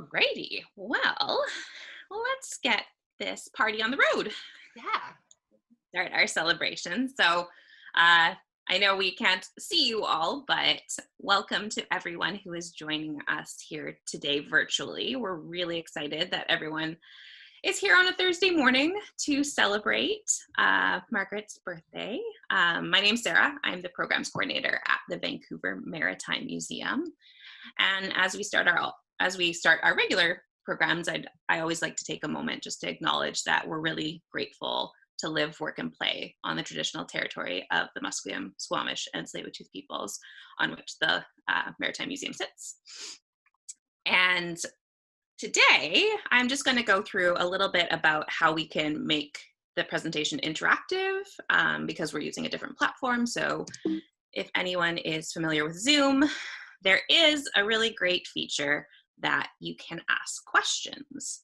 Alrighty. Well, let's get this party on the road. Yeah. Start our celebration. I know we can't see you all, but welcome to everyone who is joining us here today virtually. We're really excited that everyone is here on a Thursday morning to celebrate Margaret's birthday. My name's Sarah. I'm the programs coordinator at the Vancouver Maritime Museum. And as we start our regular programs, I always like to take a moment just to acknowledge that we're really grateful to live, work, and play on the traditional territory of the Musqueam, Squamish, and Tsleil-Waututh peoples on which the Maritime Museum sits. And today, I'm just going to go through a little bit about how we can make the presentation interactive because we're using a different platform. So if anyone is familiar with Zoom, there is a really great feature that you can ask questions.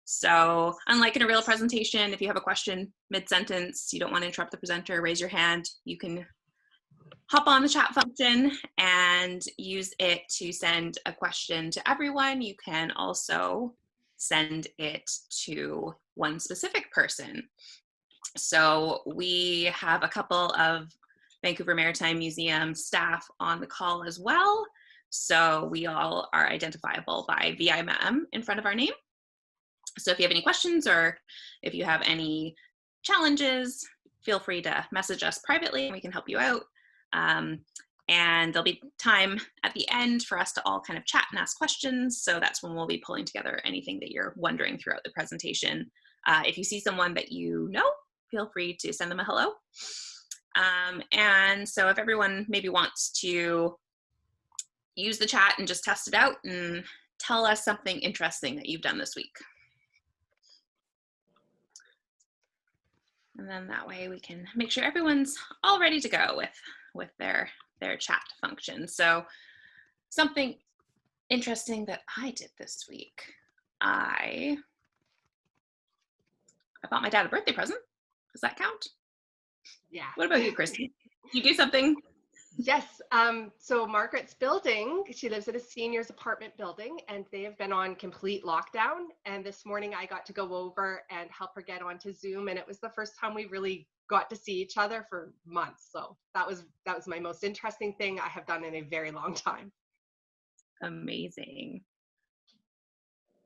So unlike in a real presentation, if you have a question mid-sentence, you don't want to interrupt the presenter, raise your hand, you can hop on the chat function and use it to send a question to everyone. You can also send it to one specific person. So we have a couple of Vancouver Maritime Museum staff on the call as well. So we all are identifiable by VIM in front of our name. So if you have any questions or if you have any challenges, feel free to message us privately and we can help you out. And there'll be time at the end for us to all kind of chat and ask questions. So that's when we'll be pulling together anything that you're wondering throughout the presentation. If you see someone that you know, feel free to send them a hello. And so if everyone maybe wants to use the chat and just test it out and tell us something interesting that you've done this week. And then that way we can make sure everyone's all ready to go with their chat function. So something interesting that I did this week, I bought my dad a birthday present. Does that count? Yeah. What about you, Christy? You do something? Yes. So Margaret's building, she lives in a seniors apartment building and they have been on complete lockdown. And this morning I got to go over and help her get onto Zoom. And it was the first time we really got to see each other for months. So that was my most interesting thing I have done in a very long time. Amazing.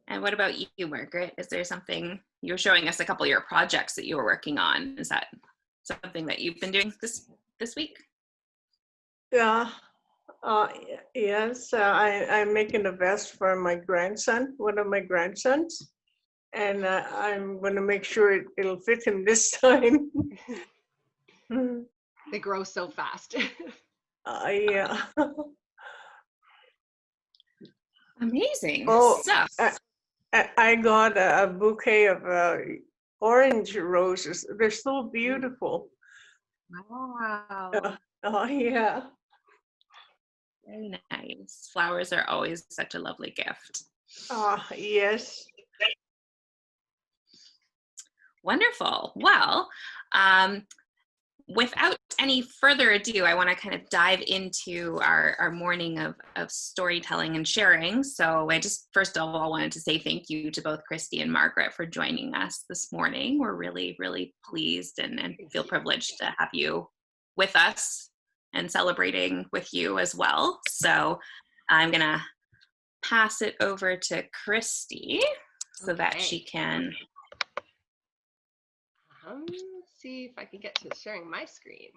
And what about you, Margaret? Is there something, you were showing us a couple of your projects that you were working on. Is that something that you've been doing this week? Yeah, yes, I'm making a vest for my grandson, one of my grandsons, and I'm going to make sure it'll fit him this time. They grow so fast. Yeah. Amazing. Oh, So. I got a bouquet of orange roses. They're so beautiful. Wow. Oh, yeah. Very nice. Flowers are always such a lovely gift. Yes. Wonderful. Well, without any further ado, I want to kind of dive into our morning of storytelling and sharing. So I just first of all wanted to say thank you to both Christy and Margaret for joining us this morning. We're really, really pleased and feel privileged to have you with us and celebrating with you as well. So I'm gonna pass it over to Christy so that she can. Let's see if I can get to sharing my screen.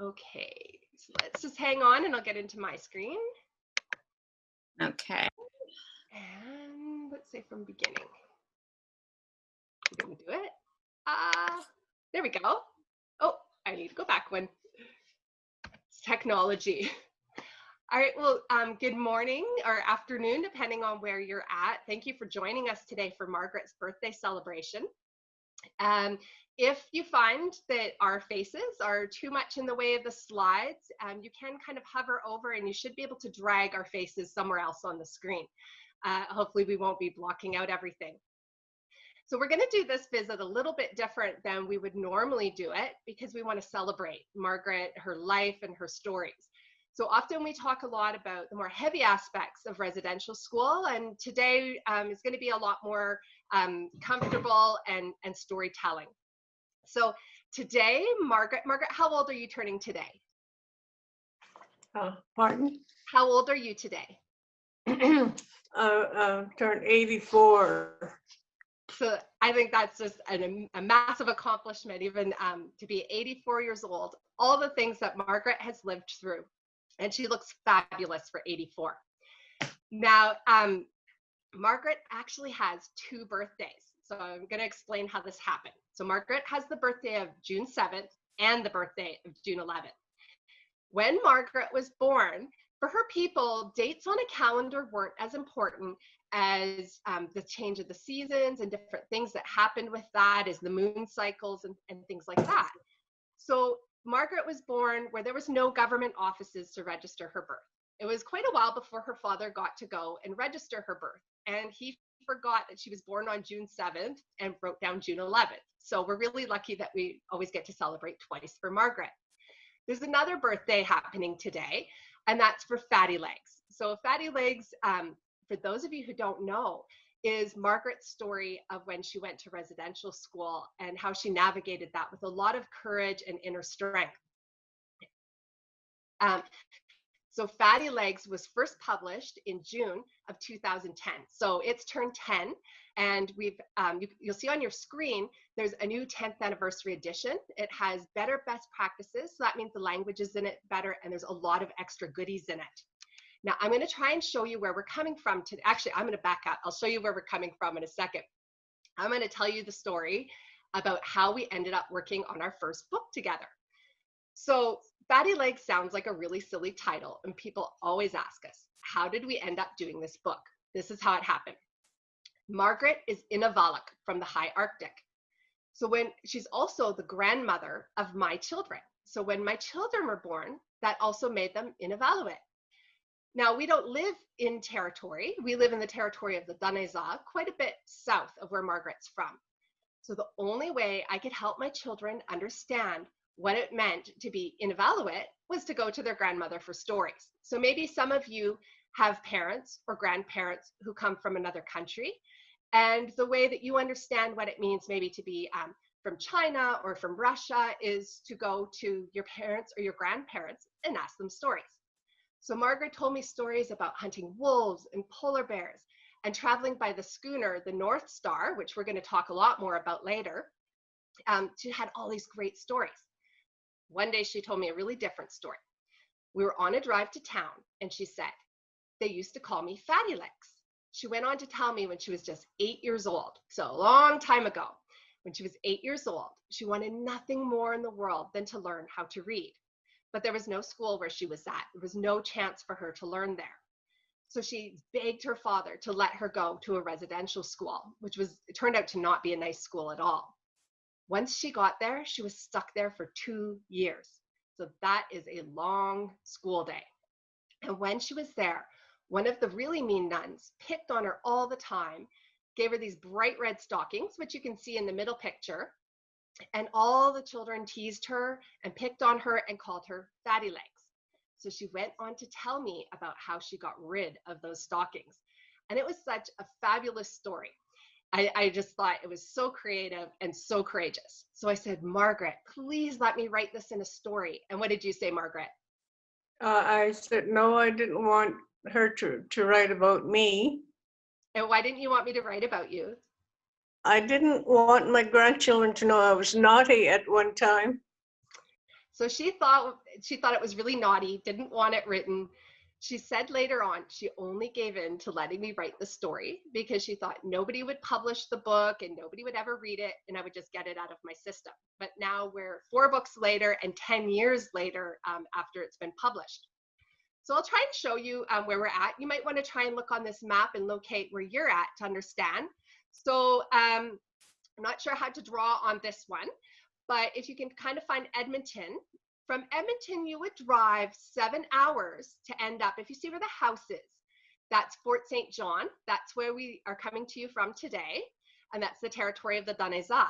Okay, so let's just hang on and I'll get into my screen. Okay. And let's say from beginning. We're gonna do it. There we go. Oh, I need to go back one. It's technology. All right, well, good morning or afternoon, depending on where you're at. Thank you for joining us today for Margaret's birthday celebration. If you find that our faces are too much in the way of the slides, you can kind of hover over and you should be able to drag our faces somewhere else on the screen. Hopefully we won't be blocking out everything. So we're going to do this visit a little bit different than we would normally do it because we want to celebrate Margaret, her life, and her stories. So often we talk a lot about the more heavy aspects of residential school, and today is going to be a lot more comfortable and storytelling. So today, Margaret, how old are you turning today? Pardon? How old are you today? Turned 84. So I think that's just a massive accomplishment, even to be 84 years old, all the things that Margaret has lived through. And she looks fabulous for 84. Now, Margaret actually has 2 birthdays. So I'm going to explain how this happened. So Margaret has the birthday of June 7th and the birthday of June 11th. When Margaret was born, for her people, dates on a calendar weren't as important as the change of the seasons and different things that happened with that, as the moon cycles and things like that. So Margaret was born where there was no government offices to register her birth. It was quite a while before her father got to go and register her birth. And he forgot that she was born on June 7th and wrote down June 11th. So we're really lucky that we always get to celebrate twice for Margaret. There's another birthday happening today, and that's for Fatty Legs. So Fatty Legs, for those of you who don't know, is Margaret's story of when she went to residential school and how she navigated that with a lot of courage and inner strength. So Fatty Legs was first published in June of 2010. So it's turned 10, and we've you'll see on your screen, there's a new 10th anniversary edition. It has better best practices. So that means the language is in it better, and there's a lot of extra goodies in it. Now I'm going to try and show you where we're coming from today. Actually, I'm going to back up. I'll show you where we're coming from in a second. I'm going to tell you the story about how we ended up working on our first book together. So Fatty Legs sounds like a really silly title, and people always ask us, how did we end up doing this book? This is how it happened. Margaret is Inuvialuk from the high Arctic. So when she's also the grandmother of my children. So when my children were born, that also made them Inuvialuk. Now, we don't live in territory. We live in the territory of the Daneza, quite a bit south of where Margaret's from. So the only way I could help my children understand what it meant to be Inuvialuk was to go to their grandmother for stories. So maybe some of you have parents or grandparents who come from another country, and the way that you understand what it means maybe to be from China or from Russia is to go to your parents or your grandparents and ask them stories. So Margaret told me stories about hunting wolves and polar bears and traveling by the schooner, the North Star, which we're going to talk a lot more about later. She had all these great stories. One day she told me a really different story. We were on a drive to town, and she said, they used to call me Fatty Legs. She went on to tell me when she was just 8 years old, so a long time ago, when she was 8 years old, she wanted nothing more in the world than to learn how to read. But there was no school where she was at. There was no chance for her to learn there. So she begged her father to let her go to a residential school, which it turned out to not be a nice school at all. Once she got there, she was stuck there for 2 years. So that is a long school day. And when she was there, one of the really mean nuns picked on her all the time, gave her these bright red stockings, which you can see in the middle picture. And all the children teased her and picked on her and called her Fatty Legs. So she went on to tell me about how she got rid of those stockings. And it was such a fabulous story. I just thought it was so creative and so courageous. So I said, Margaret, please let me write this in a story. And what did you say, Margaret? I said, no, I didn't want her to write about me. And why didn't you want me to write about you? I didn't want my grandchildren to know I was naughty at one time. So she thought it was really naughty, didn't want it written. She said later on, she only gave in to letting me write the story because she thought nobody would publish the book and nobody would ever read it, and I would just get it out of my system. But now we're 4 books later and 10 years later after it's been published. So I'll try and show you where we're at. You might want to try and look on this map and locate where you're at to understand. So I'm not sure how to draw on this one, but if you can kind of find Edmonton, from Edmonton, you would drive 7 hours to end up, if you see where the house is, that's Fort St. John. That's where we are coming to you from today. And that's the territory of the Daneza.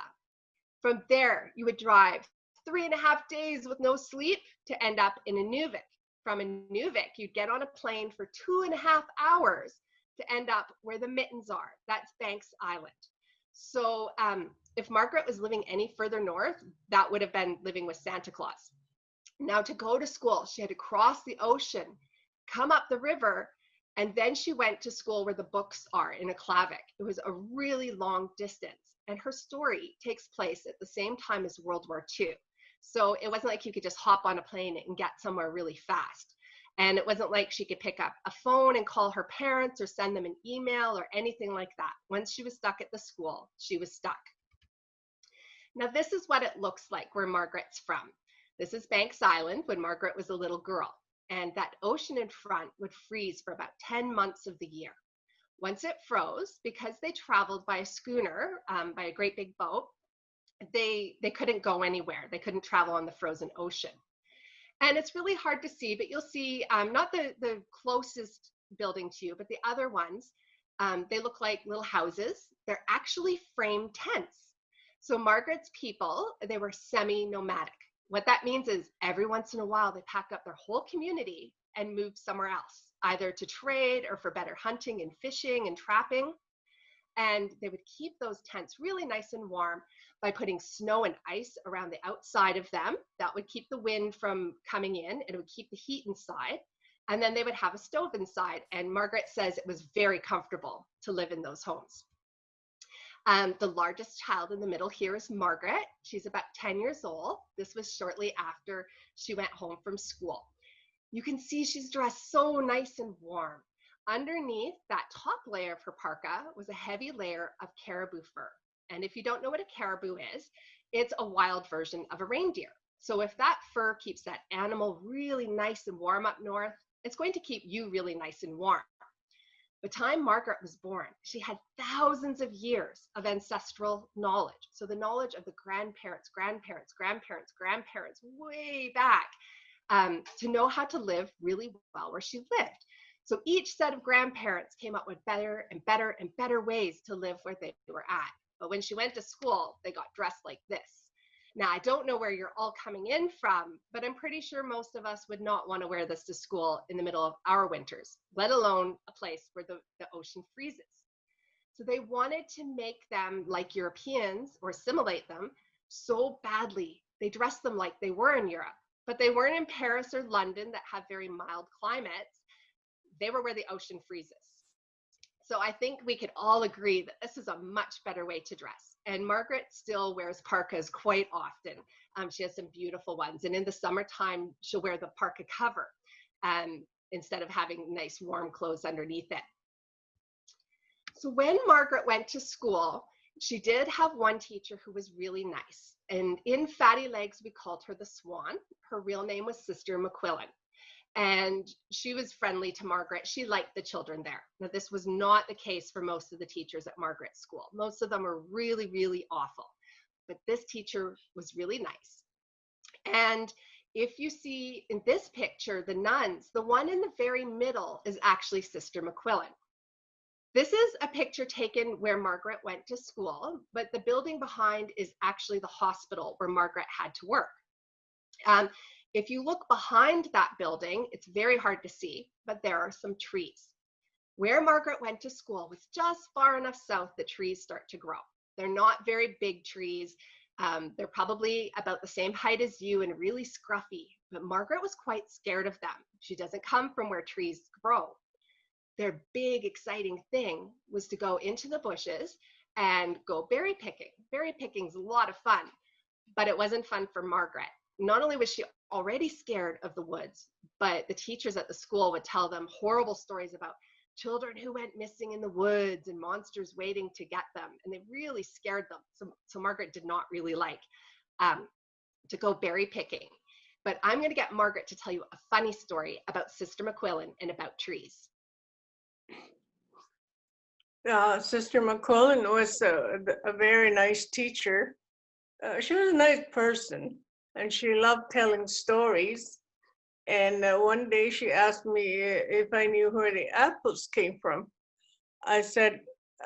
From there, you would drive 3.5 days with no sleep to end up in Inuvik. from Inuvik, you'd get on a plane for 2.5 hours to end up where the mittens are. That's Banks Island. So if Margaret was living any further north, that would have been living with Santa Claus. Now, to go to school, she had to cross the ocean, come up the river, and then she went to school where the books are in Inuvialuk. It was a really long distance. And her story takes place at the same time as World War II. So it wasn't like you could just hop on a plane and get somewhere really fast. And it wasn't like she could pick up a phone and call her parents or send them an email or anything like that. Once she was stuck at the school, she was stuck. Now, this is what it looks like where Margaret's from. This is Banks Island when Margaret was a little girl. And that ocean in front would freeze for about 10 months of the year. Once it froze, because they traveled by a schooner, by a great big boat, they couldn't go anywhere. They couldn't travel on the frozen ocean. And it's really hard to see, but you'll see not the closest building to you, but the other ones, they look like little houses. They're actually frame tents. So Margaret's people, they were semi-nomadic. What that means is every once in a while, they pack up their whole community and move somewhere else, either to trade or for better hunting and fishing and trapping. And they would keep those tents really nice and warm by putting snow and ice around the outside of them. That would keep the wind from coming in, and it would keep the heat inside. And then they would have a stove inside. And Margaret says it was very comfortable to live in those homes. The largest child in the middle here is Margaret. She's about 10 years old. This was shortly after she went home from school. You can see she's dressed so nice and warm. Underneath that top layer of her parka was a heavy layer of caribou fur. And if you don't know what a caribou is, it's a wild version of a reindeer. So if that fur keeps that animal really nice and warm up north, it's going to keep you really nice and warm. By the time Margaret was born, she had thousands of years of ancestral knowledge. So the knowledge of the grandparents, way back, to know how to live really well where she lived. So each set of grandparents came up with better and better and better ways to live where they were at. But when she went to school, they got dressed like this. Now, I don't know where you're all coming in from, but I'm pretty sure most of us would not want to wear this to school in the middle of our winters, let alone a place where the ocean freezes. So they wanted to make them like Europeans or assimilate them so badly. They dressed them like they were in Europe, but they weren't in Paris or London that have very mild climates. They were where the ocean freezes. So I think we could all agree that this is a much better way to dress. And Margaret still wears parkas quite often. She has some beautiful ones. And in the summertime, she'll wear the parka cover instead of having nice warm clothes underneath it. So when Margaret went to school, she did have one teacher who was really nice. And in Fatty Legs, we called her the Swan. Her real name was Sister McQuillan. And she was friendly to Margaret. She liked the children there. Now, this was not the case for most of the teachers at Margaret's school. Most of them were really, really awful. But this teacher was really nice. And if you see in this picture, the nuns, the one in the very middle is actually Sister McQuillan. This is a picture taken where Margaret went to school, but the building behind is actually the hospital where Margaret had to work. If you look behind that building, it's very hard to see, but there are some trees. Where Margaret went to school was just far enough south that trees start to grow. They're not very big trees. They're probably about the same height as you and really scruffy, but Margaret was quite scared of them. She doesn't come from where trees grow. Their big, exciting thing was to go into the bushes and go berry picking. Berry picking's a lot of fun, but it wasn't fun for Margaret. Not only was she already scared of the woods, but the teachers at the school would tell them horrible stories about children who went missing in the woods and monsters waiting to get them. And they really scared them. So Margaret did not really like to go berry picking. But I'm going to get Margaret to tell you a funny story about Sister McQuillan and about trees. Sister McQuillan was a very nice teacher. She was a nice person. And she loved telling stories. And one day she asked me if I knew where the apples came from. I said,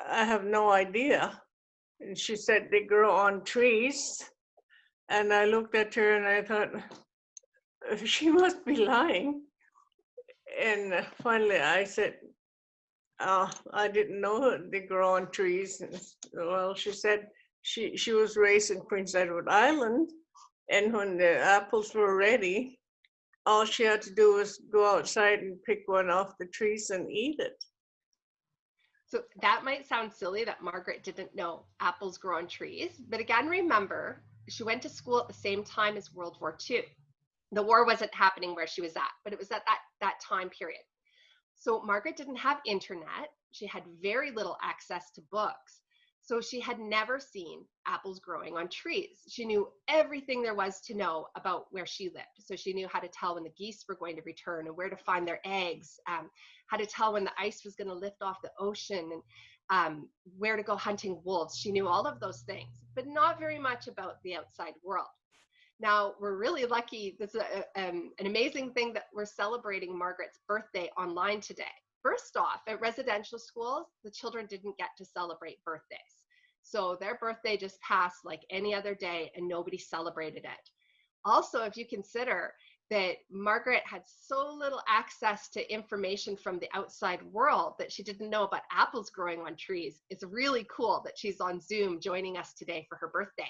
I have no idea. And she said, they grow on trees. And I looked at her and I thought, she must be lying. And finally I said, I didn't know they grow on trees. And, well, she said she was raised in Prince Edward Island, and when the apples were ready, all she had to do was go outside and pick one off the trees and eat it. So that might sound silly that Margaret didn't know apples grow on trees, but again, remember, she went to school at the same time as World War II. The war wasn't happening where she was at, but it was at that time period. So Margaret didn't have internet. She had very little access to books. So she had never seen apples growing on trees. She knew everything there was to know about where she lived. So she knew how to tell when the geese were going to return and where to find their eggs, how to tell when the ice was going to lift off the ocean, and where to go hunting wolves. She knew all of those things, but not very much about the outside world. Now, we're really lucky. This is an amazing thing that we're celebrating Margaret's birthday online today. First off, at residential schools, the children didn't get to celebrate birthdays. So their birthday just passed like any other day and nobody celebrated it. Also, if you consider that Margaret had so little access to information from the outside world that she didn't know about apples growing on trees, it's really cool that she's on Zoom joining us today for her birthday.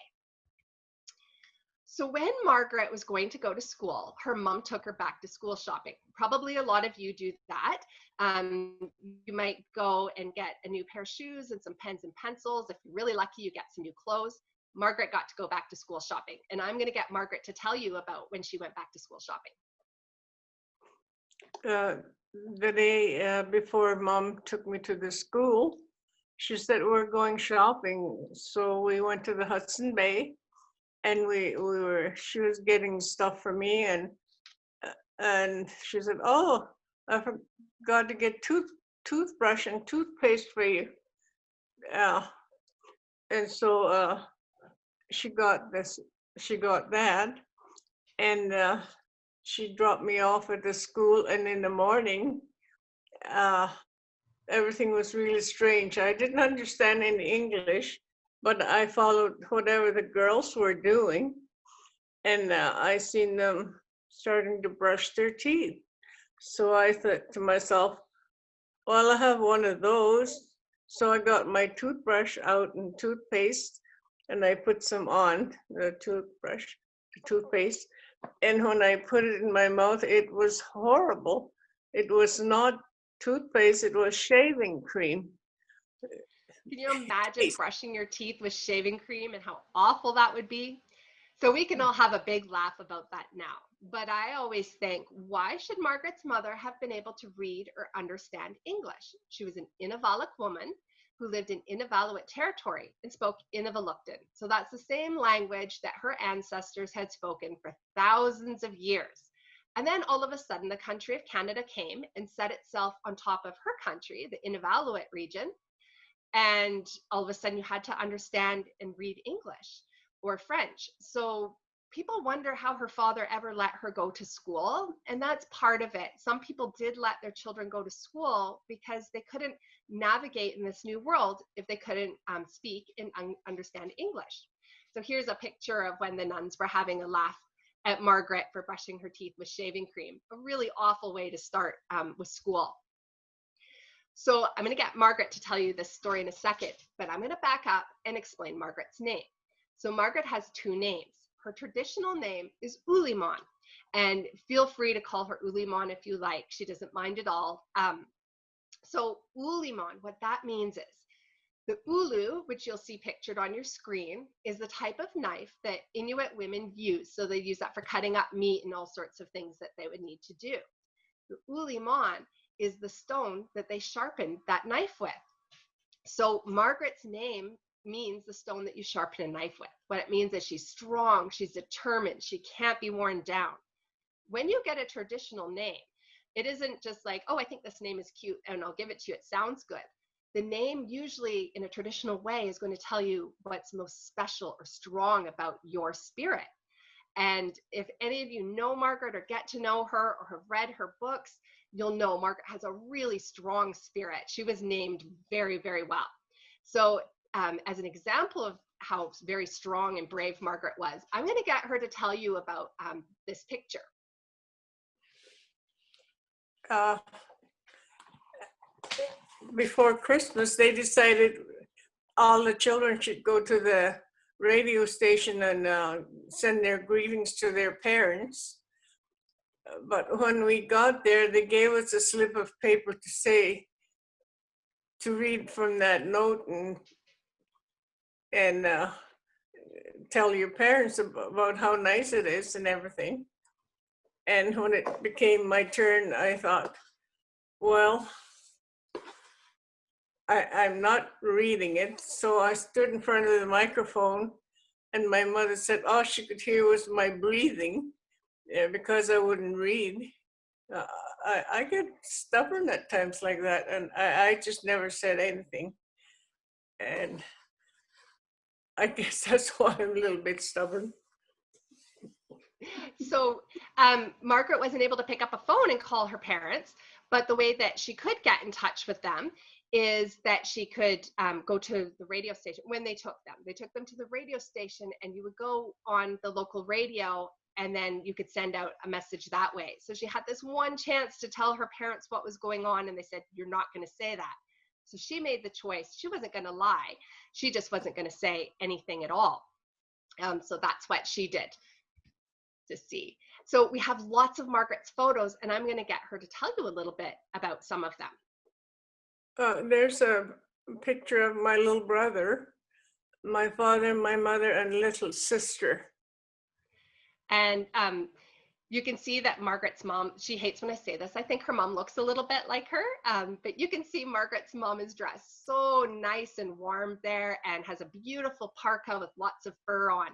So when Margaret was going to go to school, her mom took her back to school shopping. Probably a lot of you do that. You might go and get a new pair of shoes and some pens and pencils. If you're really lucky, you get some new clothes. Margaret got to go back to school shopping. And I'm going to get Margaret to tell you about when she went back to school shopping. The day before Mom took me to the school, she said, we're going shopping. So we went to the Hudson Bay. And she was getting stuff for me, and she said, oh, I forgot to get toothbrush and toothpaste for you. And so she got that, and she dropped me off at the school, and in the morning, everything was really strange. I didn't understand any English, but I followed whatever the girls were doing, and I seen them starting to brush their teeth. So I thought to myself, well, I have one of those. So I got my toothbrush out and toothpaste, and I put some on the toothpaste. And when I put it in my mouth, it was horrible. It was not toothpaste, it was shaving cream. Can you imagine brushing your teeth with shaving cream and how awful that would be? So we can all have a big laugh about that now. But I always think, why should Margaret's mother have been able to read or understand English? She was an Inuvialuk woman who lived in Inuvialuk territory and spoke Inuvialukton. So that's the same language that her ancestors had spoken for thousands of years. And then all of a sudden, the country of Canada came and set itself on top of her country, the Inuvialuit region. And all of a sudden you had to understand and read English or French. So people wonder how her father ever let her go to school. And that's part of it. Some people did let their children go to school because they couldn't navigate in this new world if they couldn't speak and understand English. So here's a picture of when the nuns were having a laugh at Margaret for brushing her teeth with shaving cream. A really awful way to start with school. So I'm going to get Margaret to tell you this story in a second, but I'm going to back up and explain Margaret's name. So Margaret has two names. Her traditional name is Ulimaun, and feel free to call her Ulimaun if you like. She doesn't mind at all. So Ulimaun, what that means is the ulu, which you'll see pictured on your screen, is the type of knife that Inuit women use. So they use that for cutting up meat and all sorts of things that they would need to do. The Ulimaun is the stone that they sharpened that knife with. So Margaret's name means the stone that you sharpen a knife with. What it means is she's strong, she's determined, she can't be worn down. When you get a traditional name, it isn't just like, oh, I think this name is cute and I'll give it to you, it sounds good. The name usually in a traditional way is going to tell you what's most special or strong about your spirit. And if any of you know Margaret or get to know her or have read her books, you'll know Margaret has a really strong spirit. She was named very, very well. So as an example of how very strong and brave Margaret was, I'm going to get her to tell you about this picture. uh, before Christmas, they decided all the children should go to the radio station and send their greetings to their parents. But when we got there, they gave us a slip of paper to say, to read from that note and tell your parents about how nice it is and everything. And when it became my turn, I thought, well, I'm not reading it. So I stood in front of the microphone and my mother said, all she could hear was my breathing because I wouldn't read. I get stubborn at times like that, and I just never said anything. And I guess that's why I'm a little bit stubborn. So Margaret wasn't able to pick up a phone and call her parents, but the way that she could get in touch with them is that she could go to the radio station. When they took them to the radio station, and you would go on the local radio and then you could send out a message that way. So she had this one chance to tell her parents what was going on, and they said, you're not going to say that. So she made the choice. She wasn't going to lie. She just wasn't going to say anything at all. So that's what she did to see. So we have lots of Margaret's photos, and I'm going to get her to tell you a little bit about some of them. There's a picture of my little brother, my father, my mother, and little sister. And you can see that Margaret's mom, she hates when I say this, I think her mom looks a little bit like her, but you can see Margaret's mom is dressed so nice and warm there and has a beautiful parka with lots of fur on.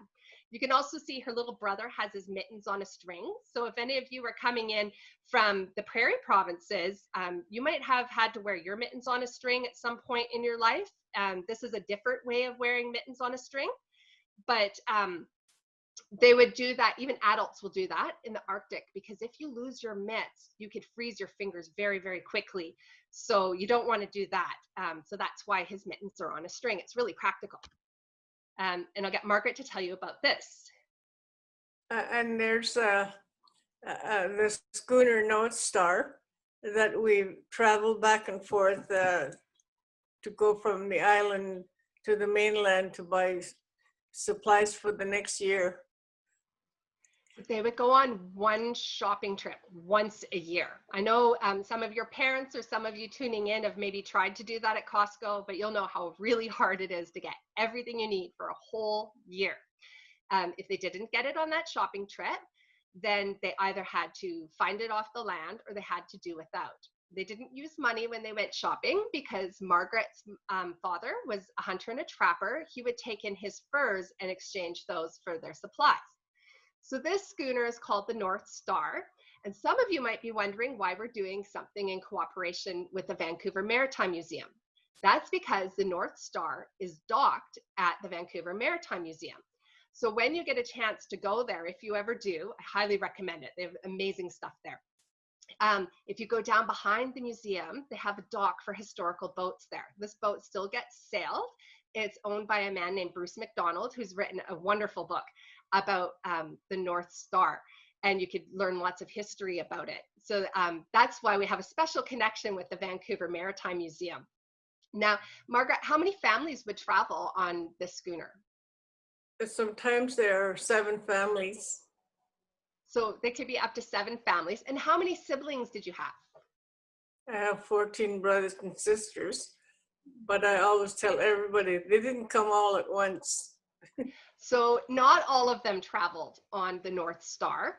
You can also see her little brother has his mittens on a string. So if any of you are coming in from the prairie provinces, you might have had to wear your mittens on a string at some point in your life. This is a different way of wearing mittens on a string, but they would do that. Even adults will do that in the Arctic, because if you lose your mitts, you could freeze your fingers very, very quickly. So you don't want to do that. So that's why his mittens are on a string. It's really practical. And I'll get Margaret to tell you about this. And there's the schooner North Star that we traveled back and forth to go from the island to the mainland to buy supplies for the next year. They would go on one shopping trip once a year. I know some of your parents or some of you tuning in have maybe tried to do that at Costco, but you'll know how really hard it is to get everything you need for a whole year. If they didn't get it on that shopping trip, then they either had to find it off the land or they had to do without. They didn't use money when they went shopping because Margaret's father was a hunter and a trapper. He would take in his furs and exchange those for their supplies. So this schooner is called the North Star. And some of you might be wondering why we're doing something in cooperation with the Vancouver Maritime Museum. That's because the North Star is docked at the Vancouver Maritime Museum. So when you get a chance to go there, if you ever do, I highly recommend it. They have amazing stuff there. If you go down behind the museum, they have a dock for historical boats there. This boat still gets sailed. It's owned by a man named Bruce McDonald, who's written a wonderful book about the North Star, and you could learn lots of history about it. So that's why we have a special connection with the Vancouver Maritime Museum. Now, Margaret, how many families would travel on this schooner? Sometimes there are 7 families. So there could be up to 7 families. And how many siblings did you have? I have 14 brothers and sisters, but I always tell everybody they didn't come all at once. So not all of them traveled on the North Star,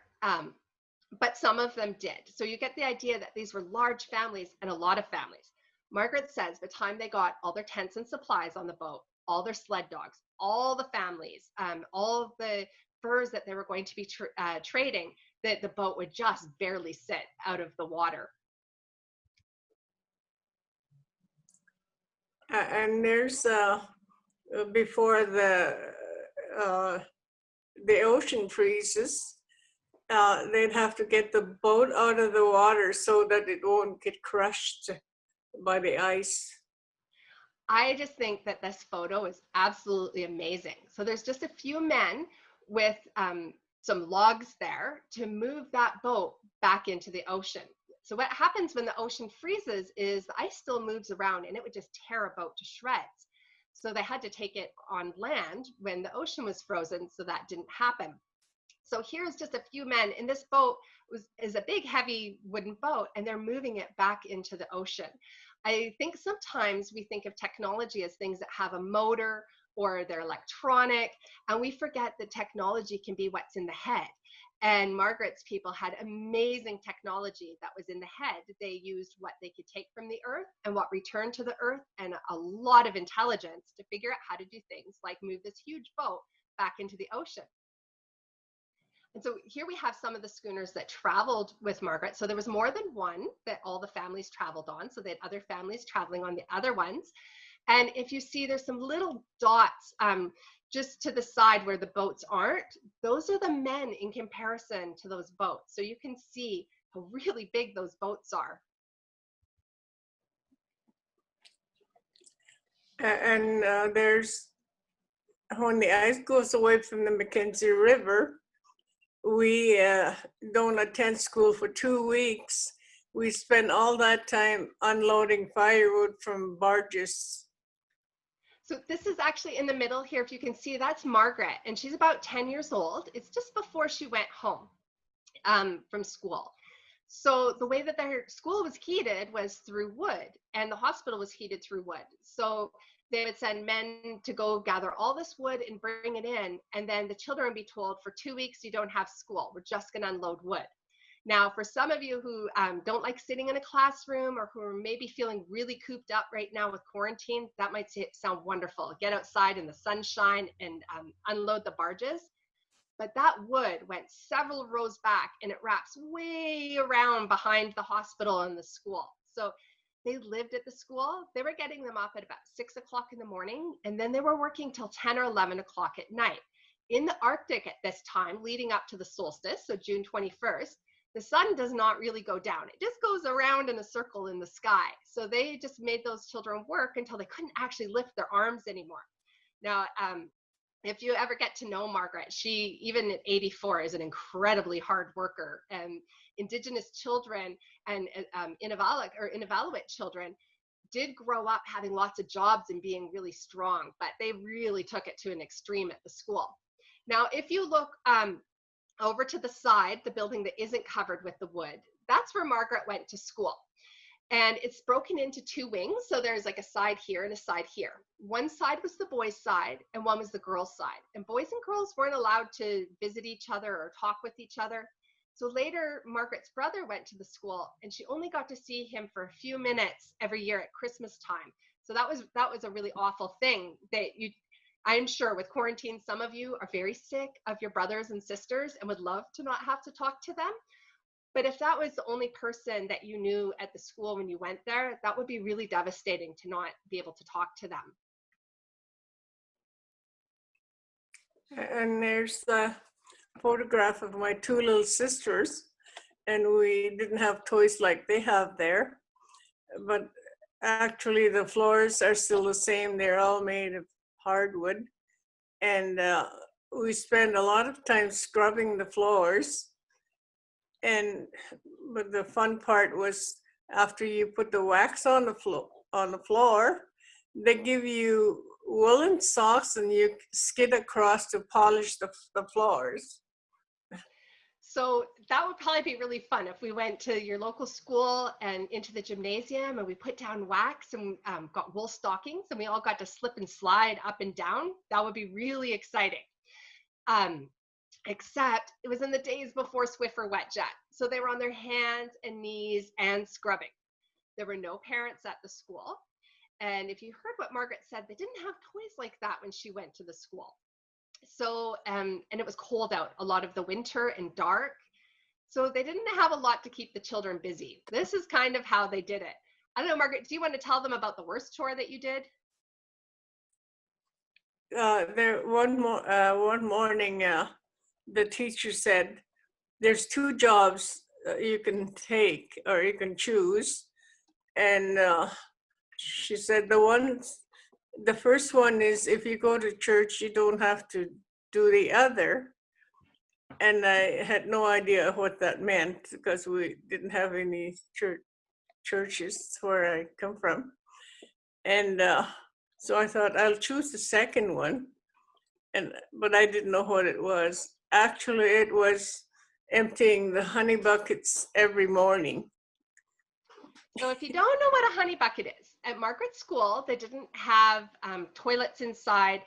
but some of them did. So you get the idea that these were large families and a lot of families. Margaret says the time they got all their tents and supplies on the boat, all their sled dogs, all the families, all of the furs that they were going to be trading, that the boat would just barely sit out of the water. And there's before the ocean freezes, they'd have to get the boat out of the water so that it won't get crushed by the ice. I just think that this photo is absolutely amazing. So there's just a few men with some logs there to move that boat back into the ocean. So what happens when the ocean freezes is the ice still moves around and it would just tear a boat to shreds. So they had to take it on land when the ocean was frozen, so that didn't happen. So here's just a few men, and this boat is a big, heavy wooden boat, and they're moving it back into the ocean. I think sometimes we think of technology as things that have a motor or they're electronic, and we forget that technology can be what's in the head. And Margaret's people had amazing technology that was in the head. They used what they could take from the earth and what returned to the earth, and a lot of intelligence to figure out how to do things like move this huge boat back into the ocean. And so here we have some of the schooners that traveled with Margaret. So there was more than one that all the families traveled on. So they had other families traveling on the other ones. And if you see, there's some little dots just to the side where the boats aren't. Those are the men in comparison to those boats. So you can see how really big those boats are. And there's, when the ice goes away from the Mackenzie River, we don't attend school for 2 weeks. We spend all that time unloading firewood from barges. So this is actually in the middle here. If you can see, that's Margaret, and she's about 10 years old. It's just before she went home from school. So the way that their school was heated was through wood, and the hospital was heated through wood. So they would send men to go gather all this wood and bring it in, and then the children would be told, for 2 weeks, you don't have school. We're just going to unload wood. Now, for some of you who don't like sitting in a classroom, or who are maybe feeling really cooped up right now with quarantine, that might sound wonderful. Get outside in the sunshine and unload the barges. But that wood went several rows back, and it wraps way around behind the hospital and the school. So they lived at the school. They were getting them up at about 6 o'clock in the morning, and then they were working till 10 or 11 o'clock at night. In the Arctic at this time, leading up to the solstice, so June 21st, the sun does not really go down. It just goes around in a circle in the sky. So they just made those children work until they couldn't actually lift their arms anymore. Now, if you ever get to know Margaret, she, even at 84, is an incredibly hard worker. And Indigenous children and Inuvialuk children did grow up having lots of jobs and being really strong, but they really took it to an extreme at the school. Now, if you look over to the side, the building that isn't covered with the wood, that's where Margaret went to school. And it's broken into 2 wings. So there's like a side here and a side here. One side was the boys' side and one was the girls' side. And boys and girls weren't allowed to visit each other or talk with each other. So later, Margaret's brother went to the school, and she only got to see him for a few minutes every year at Christmas time. So that was a really awful thing that I'm sure with quarantine, some of you are very sick of your brothers and sisters and would love to not have to talk to them. But if that was the only person that you knew at the school when you went there, that would be really devastating to not be able to talk to them. And there's the photograph of my 2 little sisters, and we didn't have toys like they have there. But actually the floors are still the same. They're all made of hardwood. And we spend a lot of time scrubbing the floors. But the fun part was, after you put the wax on the floor, they give you woolen socks and you skid across to polish the floors. So that would probably be really fun if we went to your local school and into the gymnasium and we put down wax and got wool stockings and we all got to slip and slide up and down. That would be really exciting. Except it was in the days before Swiffer Wet Jet. So they were on their hands and knees and scrubbing. There were no parents at the school. And if you heard what Margaret said, they didn't have toys like that when she went to the school. So, and it was cold out a lot of the winter and dark. So they didn't have a lot to keep the children busy. This is kind of how they did it. I don't know, Margaret, do you want to tell them about the worst chore that you did? One morning, the teacher said, there's 2 jobs you can take or you can choose. And she said, the first one is, if you go to church, you don't have to do the other. And I had no idea what that meant because we didn't have any churches where I come from. And so I thought I'll choose the second one, but I didn't know what it was. Actually, it was emptying the honey buckets every morning. So if you don't know what a honey bucket is, at Margaret's school, they didn't have toilets inside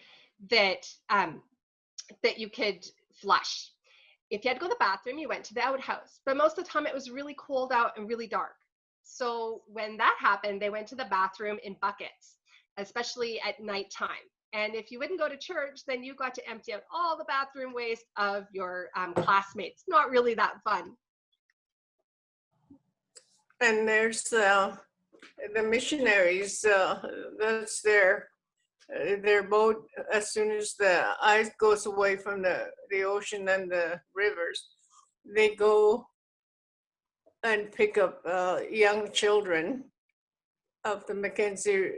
that that you could flush. If you had to go to the bathroom, you went to the outhouse. But most of the time, it was really cold out and really dark. So when that happened, they went to the bathroom in buckets, especially at nighttime. And if you wouldn't go to church, then you got to empty out all the bathroom waste of your classmates. Not really that fun. And there's the missionaries, that's their boat. As soon as the ice goes away from the ocean and the rivers, they go and pick up young children of the Mackenzie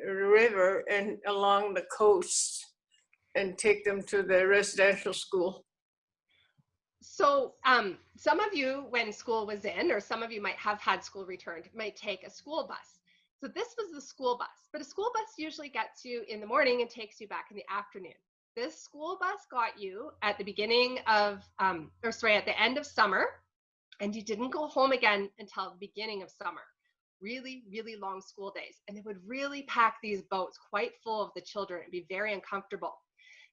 River and along the coast and take them to the residential school. So some of you, when school was in, or some of you might have had school returned, might take a school bus. So this was the school bus, but a school bus usually gets you in the morning and takes you back in the afternoon. This school bus got you at the beginning of, at the end of summer, and you didn't go home again until the beginning of summer. Really, really long school days. And they would really pack these boats quite full of the children and be very uncomfortable.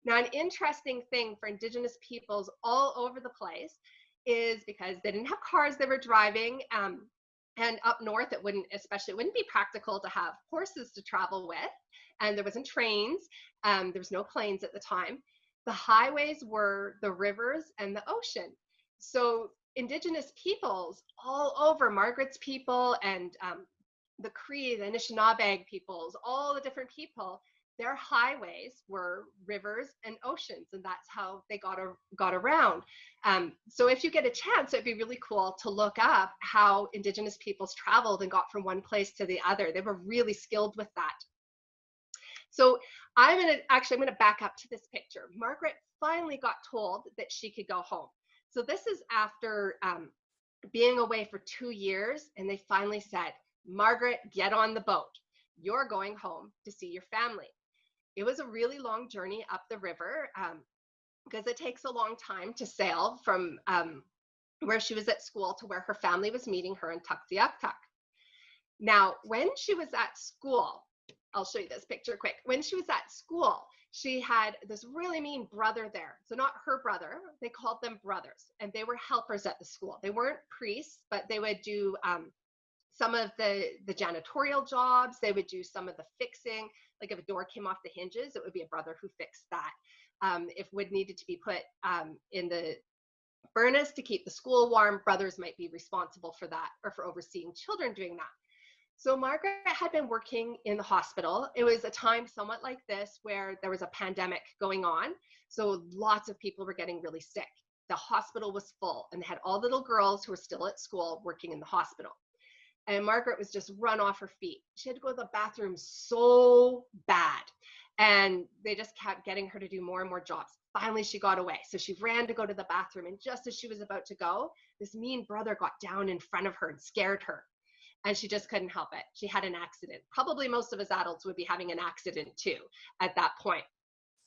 Now, an interesting thing for Indigenous peoples all over the place is because they didn't have cars they were driving, and up north it wouldn't be practical to have horses to travel with, and there wasn't trains, there was no planes at the time. The highways were the rivers and the ocean. So Indigenous peoples all over, Margaret's people and the Cree, the Anishinaabe peoples, all the different people, their highways were rivers and oceans, and that's how they got around. So if you get a chance, it'd be really cool to look up how Indigenous peoples traveled and got from one place to the other. They were really skilled with that. So I'm gonna back up to this picture. Margaret finally got told that she could go home. So this is after being away for 2 years, and they finally said, Margaret, get on the boat. You're going home to see your family. It was a really long journey up the river because it takes a long time to sail from where she was at school to where her family was meeting her in Tuksiaktuk. Now, when she was at school, I'll show you this picture quick. When she was at school, she had this really mean brother there. So not her brother, they called them brothers, and they were helpers at the school. They weren't priests, but they would do some of the janitorial jobs. They would do some of the fixing. Like if a door came off the hinges, it would be a brother who fixed that. If wood needed to be put in the furnace to keep the school warm, brothers might be responsible for that, or for overseeing children doing that. So Margaret had been working in the hospital. It was a time somewhat like this where there was a pandemic going on. So lots of people were getting really sick. The hospital was full, and they had all little girls who were still at school working in the hospital. And Margaret was just run off her feet. She had to go to the bathroom so bad. And they just kept getting her to do more and more jobs. Finally, she got away. So she ran to go to the bathroom. And just as she was about to go, this mean brother got down in front of her and scared her. And she just couldn't help it. She had an accident. Probably most of us adults would be having an accident too at that point.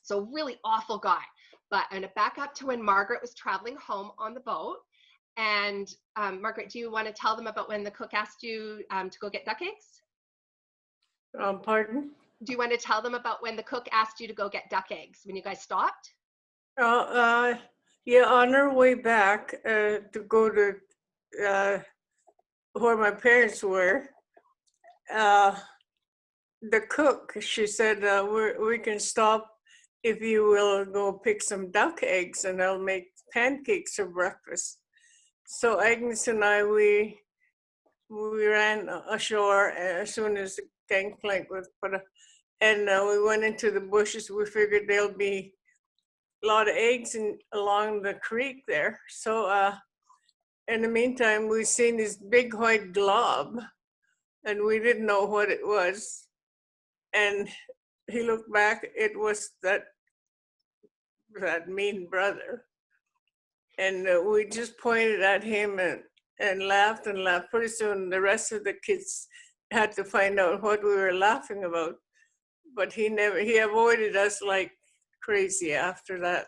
So really awful guy. But I'm gonna back up to when Margaret was traveling home on the boat. And Margaret, do you want to tell them about when the cook asked you to go get duck eggs? Pardon? Do you want to tell them about when the cook asked you to go get duck eggs, when you guys stopped? Yeah, on our way back to go to where my parents were, the cook, she said, we can stop if you will go pick some duck eggs and I'll make pancakes for breakfast. So Agnes and I, we ran ashore as soon as the gangplank was put up, and we went into the bushes. We figured there'll be a lot of eggs along the creek there. So in the meantime, we seen this big white glob, and we didn't know what it was. And he looked back, it was that mean brother. And we just pointed at him and laughed and laughed. Pretty soon, the rest of the kids had to find out what we were laughing about. But he avoided us like crazy after that.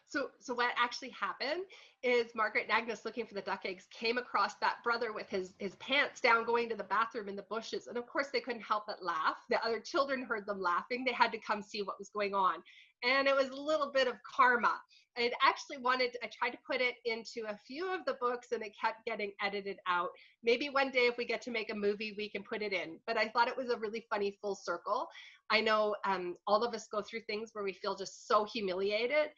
So what actually happened is Margaret and Agnes, looking for the duck eggs, came across that brother with his pants down going to the bathroom in the bushes. And of course, they couldn't help but laugh. The other children heard them laughing. They had to come see what was going on. And it was a little bit of karma. I tried to put it into a few of the books and it kept getting edited out. Maybe one day if we get to make a movie, we can put it in. But I thought it was a really funny full circle. I know all of us go through things where we feel just so humiliated.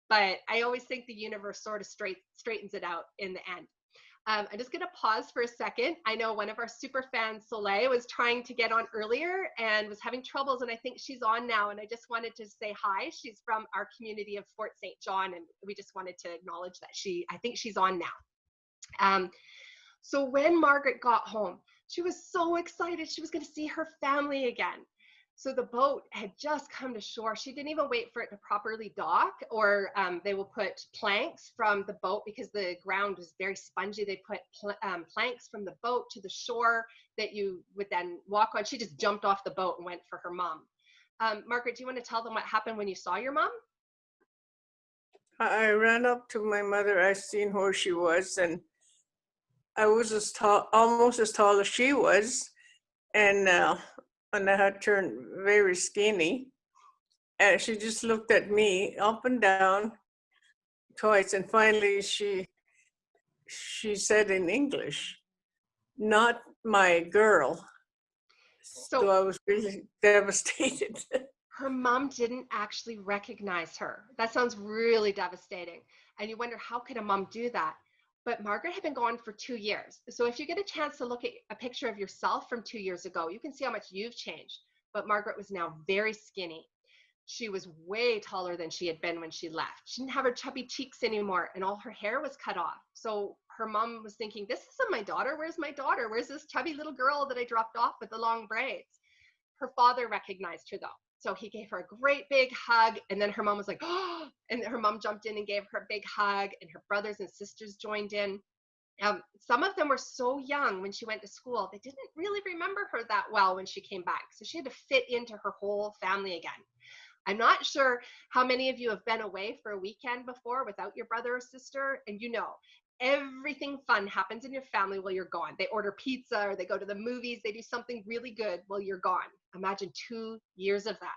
But I always think the universe sort of straightens it out in the end. I'm just going to pause for a second. I know one of our super fans, Soleil, was trying to get on earlier and was having troubles, and I think she's on now. And I just wanted to say hi. She's from our community of Fort St. John, and we just wanted to acknowledge that I think she's on now. So when Margaret got home, she was so excited. She was going to see her family again. So the boat had just come to shore. She didn't even wait for it to properly dock, or they will put planks from the boat because the ground was very spongy. They put planks from the boat to the shore that you would then walk on. She just jumped off the boat and went for her mom. Margaret, do you want to tell them what happened when you saw your mom? I ran up to my mother. I seen where she was, and I was almost as tall as she was, and I had turned very skinny. And she just looked at me up and down twice, and finally she said in English, "Not my girl." So I was really devastated. Her mom didn't actually recognize her. That sounds really devastating. And you wonder, how could a mom do that? But Margaret had been gone for 2 years. So if you get a chance to look at a picture of yourself from 2 years ago, you can see how much you've changed. But Margaret was now very skinny. She was way taller than she had been when she left. She didn't have her chubby cheeks anymore, and all her hair was cut off. So her mom was thinking, this isn't my daughter. Where's my daughter? Where's this chubby little girl that I dropped off with the long braids? Her father recognized her though. So he gave her a great big hug, and then her mom was like, oh, and her mom jumped in and gave her a big hug, and her brothers and sisters joined in. Some of them were so young when she went to school, they didn't really remember her that well when she came back. So she had to fit into her whole family again. I'm not sure how many of you have been away for a weekend before without your brother or sister, and you know, everything fun happens in your family while you're gone. They order pizza, or they go to the movies, they do something really good while you're gone. Imagine 2 years of that.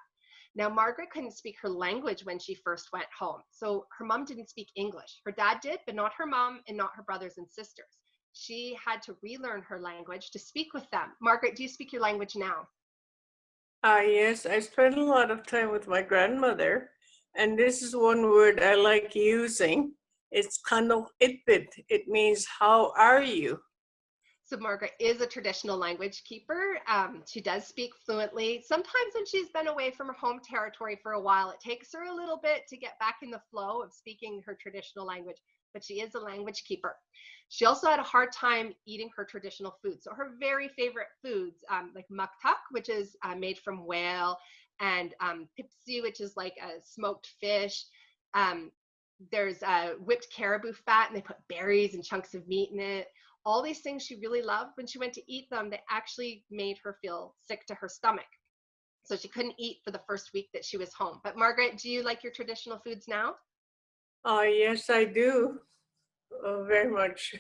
Now, Margaret couldn't speak her language when she first went home. So her mom didn't speak English. Her dad did, but not her mom and not her brothers and sisters. She had to relearn her language to speak with them. Margaret, do you speak your language now? Yes, I spent a lot of time with my grandmother, and this is one word I like using. It's kano itbit. It means, how are you? So Margaret is a traditional language keeper. She does speak fluently. Sometimes when she's been away from her home territory for a while, it takes her a little bit to get back in the flow of speaking her traditional language, but she is a language keeper. She also had a hard time eating her traditional foods. So her very favorite foods, like maktak, which is made from whale, and pipsi, which is like a smoked fish. There's whipped caribou fat, and they put berries and chunks of meat in it. All these things she really loved. When she went to eat them, they actually made her feel sick to her stomach. So she couldn't eat for the first week that she was home. But Margaret, do you like your traditional foods now? Yes, I do. Very much.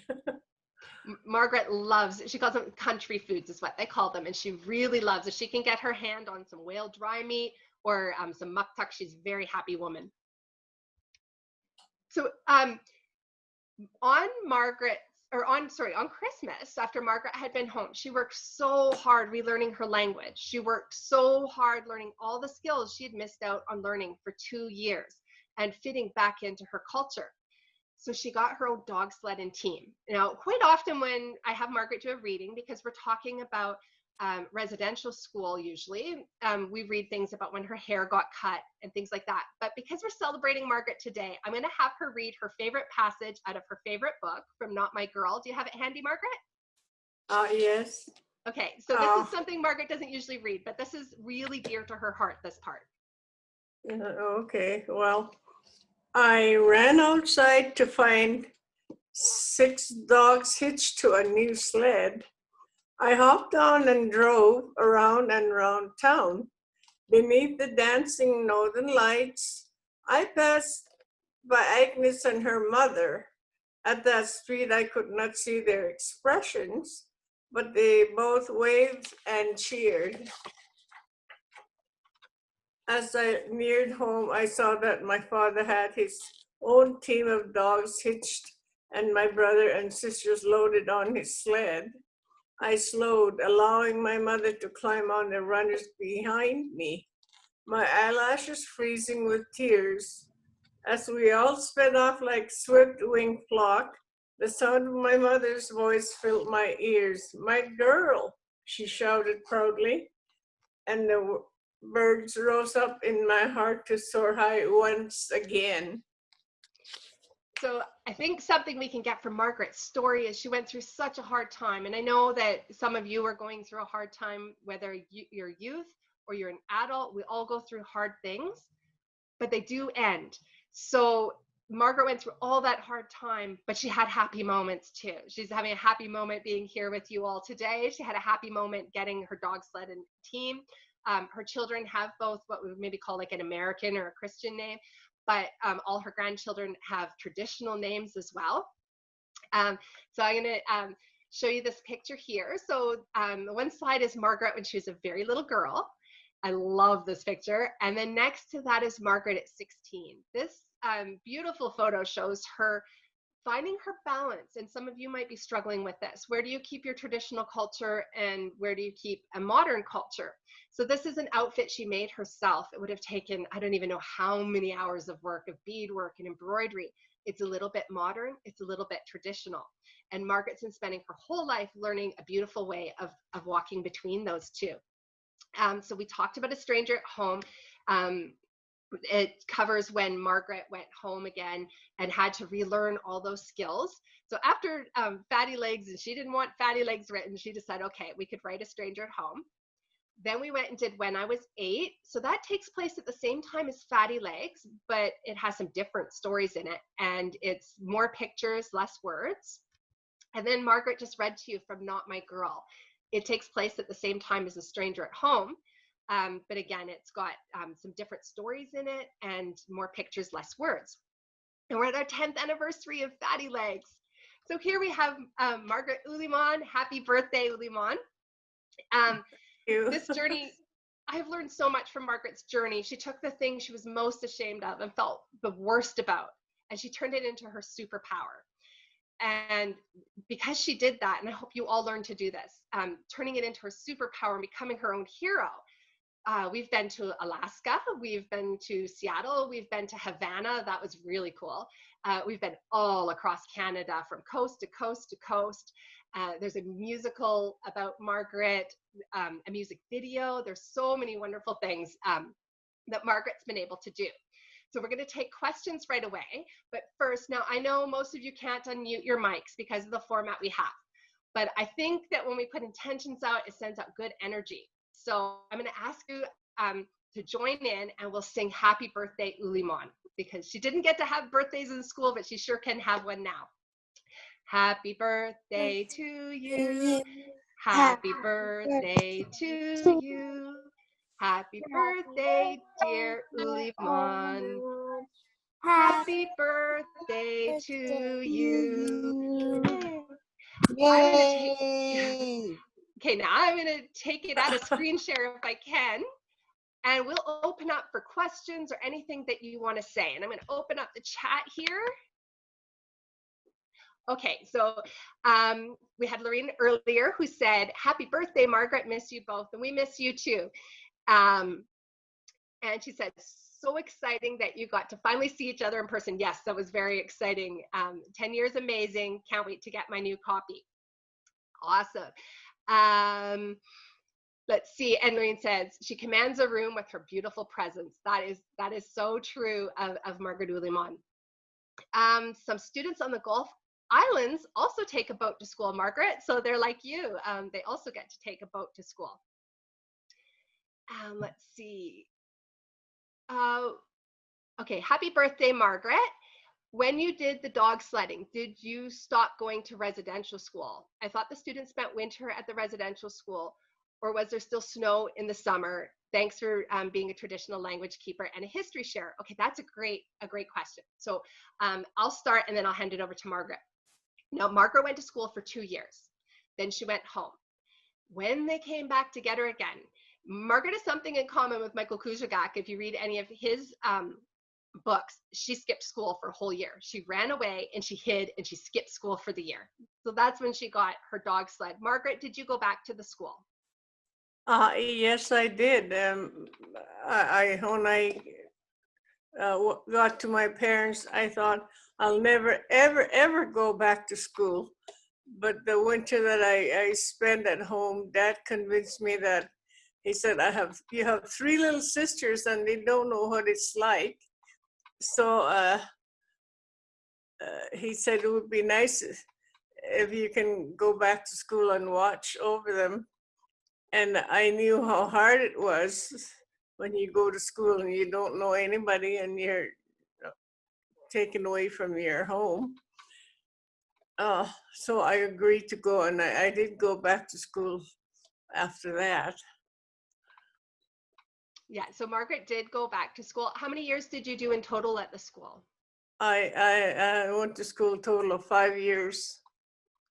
Margaret loves, she calls them country foods is what they call them. And she really loves, if she can get her hand on some whale dry meat or some maktak, she's a very happy woman. So on Christmas, after Margaret had been home, she worked so hard relearning her language. She worked so hard learning all the skills she had missed out on learning for 2 years and fitting back into her culture. So she got her own dog sled and team. Now, quite often when I have Margaret do a reading, because we're talking about residential school usually, we read things about when her hair got cut and things like that. But because we're celebrating Margaret today, I'm going to have her read her favorite passage out of her favorite book from Not My Girl. Do you have it handy, Margaret? Yes. Okay, so this is something Margaret doesn't usually read, but this is really dear to her heart, this part. Okay, well, I ran outside to find 6 dogs hitched to a new sled. I hopped on and drove around and around town. Beneath the dancing northern lights, I passed by Agnes and her mother. At that street, I could not see their expressions, but they both waved and cheered. As I neared home, I saw that my father had his own team of dogs hitched and my brother and sisters loaded on his sled. I slowed, allowing my mother to climb on the runners behind me, my eyelashes freezing with tears. As we all sped off like swift-winged flock, the sound of my mother's voice filled my ears. "My girl," she shouted proudly, and the birds rose up in my heart to soar high once again. So I think something we can get from Margaret's story is she went through such a hard time. And I know that some of you are going through a hard time, whether you're youth or you're an adult. We all go through hard things, but they do end. So Margaret went through all that hard time, but she had happy moments too. She's having a happy moment being here with you all today. She had a happy moment getting her dog sled and team. Her children have both what we would maybe call like an American or a Christian name, but all her grandchildren have traditional names as well. So I'm going to show you this picture here. So the one slide is Margaret when she was a very little girl. I love this picture. And then next to that is Margaret at 16. This beautiful photo shows her finding her balance. And some of you might be struggling with this. Where do you keep your traditional culture and where do you keep a modern culture? So this is an outfit she made herself. It would have taken, I don't even know how many hours of work, of beadwork and embroidery. It's a little bit modern, it's a little bit traditional. And Margaret's been spending her whole life learning a beautiful way of walking between those two. So we talked about A Stranger at Home. It covers when Margaret went home again and had to relearn all those skills. So after Fatty Legs, and she didn't want Fatty Legs written, she decided, okay, we could write A Stranger at Home. Then we went and did When I Was 8. So that takes place at the same time as Fatty Legs, but it has some different stories in it. And it's more pictures, less words. And then Margaret just read to you from Not My Girl. It takes place at the same time as A Stranger at Home. But again, it's got some different stories in it and more pictures, less words. And we're at our 10th anniversary of Fatty Legs. So here we have Margaret-Olemaun. Happy birthday, Olemaun. This journey, I've learned so much from Margaret's journey. She took the thing she was most ashamed of and felt the worst about, and she turned it into her superpower. And because she did that, and I hope you all learn to do this, turning it into her superpower and becoming her own hero. We've been to Alaska, we've been to Seattle, we've been to Havana. That was really cool. We've been all across Canada from coast to coast to coast. There's a musical about Margaret, a music video. There's so many wonderful things that Margaret's been able to do. So we're going to take questions right away. But first, now I know most of you can't unmute your mics because of the format we have. But I think that when we put intentions out, it sends out good energy. So I'm going to ask you to join in and we'll sing Happy Birthday, Olemaun, because she didn't get to have birthdays in school, but she sure can have one now. Happy birthday to you. Happy birthday to you. Happy birthday, dear Olemaun. Happy birthday to you. Okay, now I'm going to take it out of screen share if I can. And we'll open up for questions or anything that you want to say. And I'm going to open up the chat here. Okay, so we had Lorraine earlier who said, happy birthday, Margaret, miss you both. And we miss you too. And she said, so exciting that you got to finally see each other in person. Yes, that was very exciting. 10 years amazing. Can't wait to get my new copy. Awesome. Let's see. And Lorraine says, she commands a room with her beautiful presence. That is so true of Margaret-Olemaun. Some students on the Gulf Islands also take a boat to school, Margaret. So they're like you. They also get to take a boat to school. Let's see. Okay, happy birthday, Margaret. When you did the dog sledding, did you stop going to residential school? I thought the students spent winter at the residential school, or was there still snow in the summer? Thanks for being a traditional language keeper and a history share. Okay, that's a great question. So I'll start and then I'll hand it over to Margaret. Now, Margaret went to school for 2 years. Then she went home. When they came back together again, Margaret has something in common with Michael Kuziak. If you read any of his books, she skipped school for a whole year. She ran away and she hid and she skipped school for the year. So that's when she got her dog sled. Margaret, did you go back to the school? Yes, I did. When I got to my parents, I thought I'll never, ever, ever go back to school. But the winter that I spent at home, Dad convinced me that he said, you have 3 little sisters and they don't know what it's like. So he said it would be nice if you can go back to school and watch over them. And I knew how hard it was when you go to school and you don't know anybody and you're taken away from your home. So I agreed to go, and I did go back to school after that. Yeah, so Margaret did go back to school. How many years did you do in total at the school? I went to school a total of 5 years.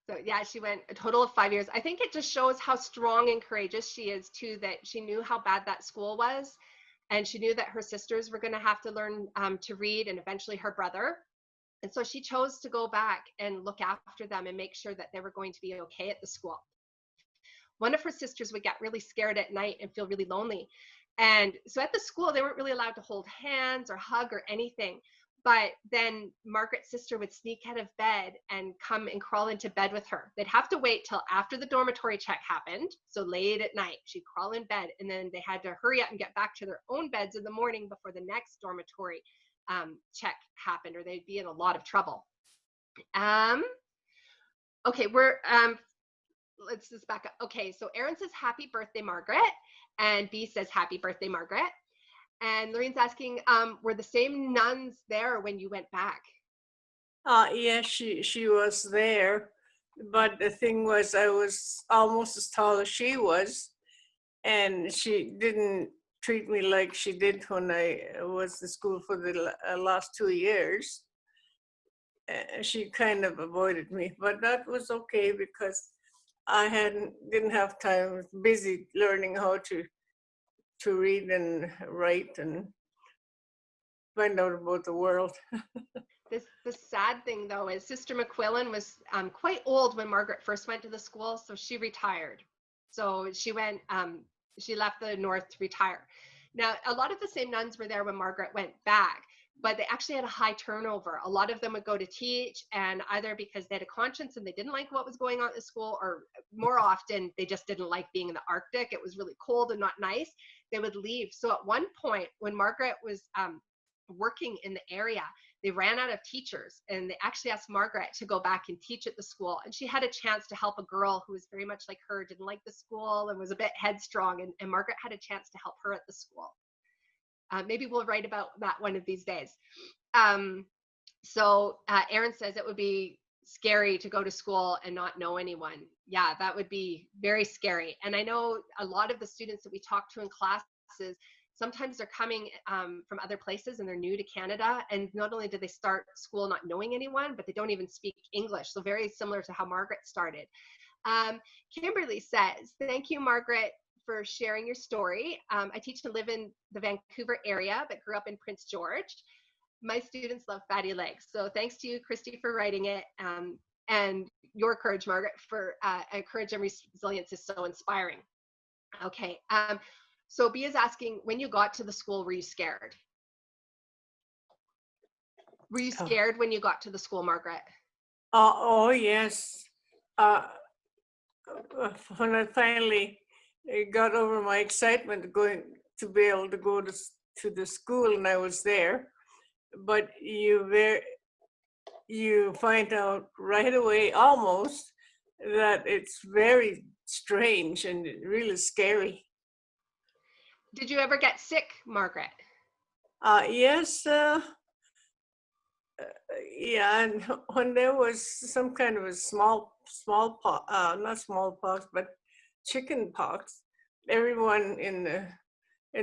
So yeah, she went a total of 5 years. I think it just shows how strong and courageous she is too, that she knew how bad that school was. And she knew that her sisters were going to have to learn to read, and eventually her brother. And so she chose to go back and look after them and make sure that they were going to be okay at the school. One of her sisters would get really scared at night and feel really lonely. And so at the school, they weren't really allowed to hold hands or hug or anything. But then Margaret's sister would sneak out of bed and come and crawl into bed with her. They'd have to wait till after the dormitory check happened. So late at night, she'd crawl in bed, and then they had to hurry up and get back to their own beds in the morning before the next dormitory check happened, or they'd be in a lot of trouble. Okay, let's just back up. Okay, so Erin says, happy birthday, Margaret. And B says, happy birthday, Margaret. And Lorraine's asking, were the same nuns there when you went back? Yes, she was there. But the thing was, I was almost as tall as she was. And she didn't treat me like she did when I was in school for the last 2 years. She kind of avoided me, but that was okay because I didn't have time. I was busy learning how to read and write and find out about the world. The sad thing, though, is Sister McQuillan was quite old when Margaret first went to the school, so she retired. So she left the North to retire. Now, a lot of the same nuns were there when Margaret went back, but they actually had a high turnover. A lot of them would go to teach, and either because they had a conscience and they didn't like what was going on at the school, or more often they just didn't like being in the Arctic. It was really cold and not nice. They would leave. So at one point, when Margaret was working in the area, they ran out of teachers, and they actually asked Margaret to go back and teach at the school. And she had a chance to help a girl who was very much like her, didn't like the school and was a bit headstrong, and Margaret had a chance to help her at the school. Maybe we'll write about that one of these days. So Erin says it would be scary to go to school and not know anyone. Yeah, that would be very scary. And I know a lot of the students that we talk to in classes, sometimes they're coming from other places and they're new to Canada. And not only did they start school not knowing anyone, but they don't even speak English. So very similar to how Margaret started. Kimberly says, thank you, Margaret, for sharing your story. I teach and live in the Vancouver area, but grew up in Prince George. My students love fatty legs. So thanks to you, Christy, for writing it. And your courage, Margaret, for courage and resilience is so inspiring. Okay. So B is asking, when you got to the school, were you scared? Were you scared when you got to the school, Margaret? Oh yes. When I finally got over my excitement going to be able to go to the school, and I was there, but you find out right away almost that it's very strange and really scary. Did you ever get sick, Margaret? Yes, yeah, and when there was some kind of a smallpox, not smallpox, but chicken pox, everyone in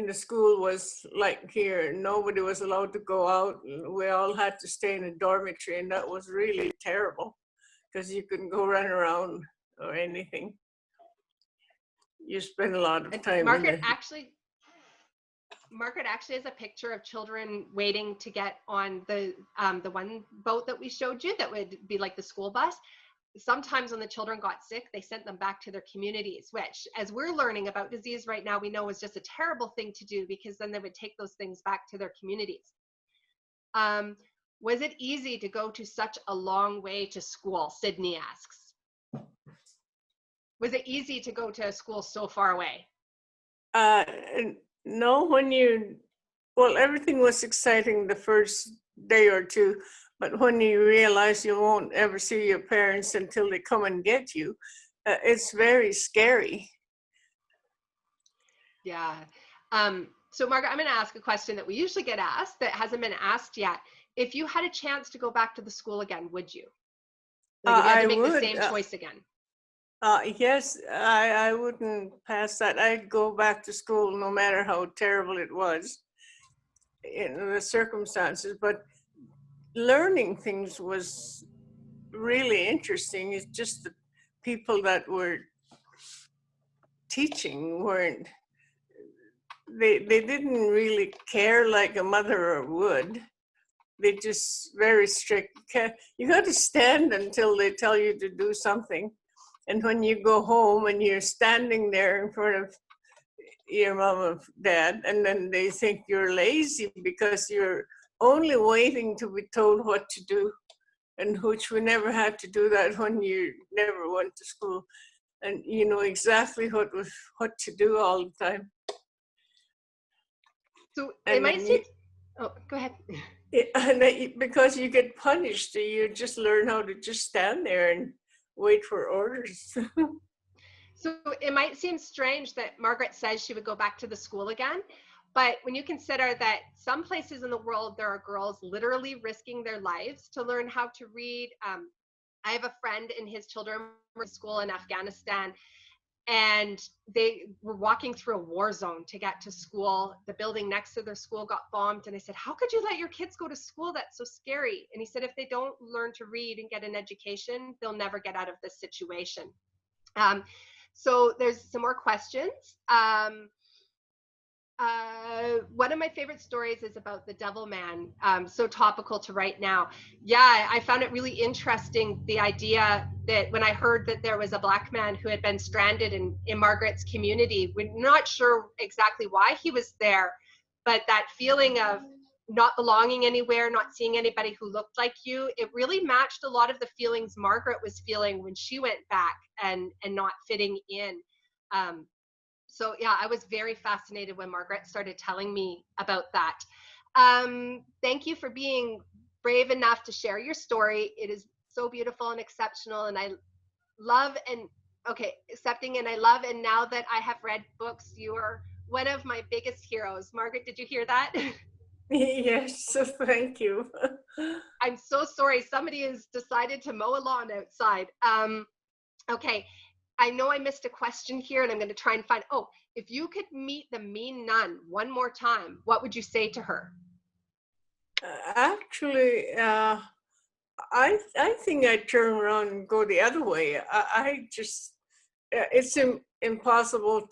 the school was like here. Nobody was allowed to go out. We all had to stay in a dormitory, and that was really terrible because you couldn't go run around or anything. You spend a lot of And time in Margaret the. actually has a picture of children waiting to get on the one boat that we showed you that would be like the school bus. Sometimes when the children got sick, they sent them back to their communities, which, as we're learning about disease right now, we know is just a terrible thing to do, because then they would take those things back to their communities. Was it easy to go to such a long way to school? Sydney asks. Was it easy to go to a school so far away? No, well, everything was exciting the first day or two, but when you realize you won't ever see your parents until they come and get you, it's very scary. Yeah. So Margaret, I'm going to ask a question that we usually get asked that hasn't been asked yet. If you had a chance to go back to the school again, would you? Like if you had to make the same choice again? Yes, I wouldn't pass that. I'd go back to school no matter how terrible it was in the circumstances, but learning things was really interesting. It's just the people that were teaching weren't, they didn't really care like a mother would. They just very strict. You got to stand until they tell you to do something. And when you go home and you're standing there in front of your mom or dad, and then they think you're lazy because you're only waiting to be told what to do, and which we never had to do that when you never went to school. And you know exactly what to do all the time. So it might seem, oh, go ahead. And because you get punished, you just learn how to just stand there and wait for orders. So it might seem strange that Margaret says she would go back to the school again, but when you consider that some places in the world, there are girls literally risking their lives to learn how to read. I have a friend and his children were in school in Afghanistan, and they were walking through a war zone to get to school. The building next to their school got bombed, and I said, how could you let your kids go to school? That's so scary. And he said, if they don't learn to read and get an education, they'll never get out of this situation. So there's some more questions. One of my favorite stories is about the devil man, so topical to right now. Yeah, I found it really interesting, the idea that when I heard that there was a Black man who had been stranded in Margaret's community, we're not sure exactly why he was there, but that feeling of not belonging anywhere, not seeing anybody who looked like you, it really matched a lot of the feelings Margaret was feeling when she went back and not fitting in. So yeah, I was very fascinated when Margaret started telling me about that. Thank you for being brave enough to share your story. It is so beautiful and exceptional, and I love and I love, and now that I have read books, you are one of my biggest heroes. Margaret, did you hear that? Yes, thank you. I'm so sorry. Somebody has decided to mow a lawn outside. Okay, I know I missed a question here, and I'm going to try and find, if you could meet the mean nun one more time, what would you say to her? Actually, I think I'd turn around and go the other way. I just, it's impossible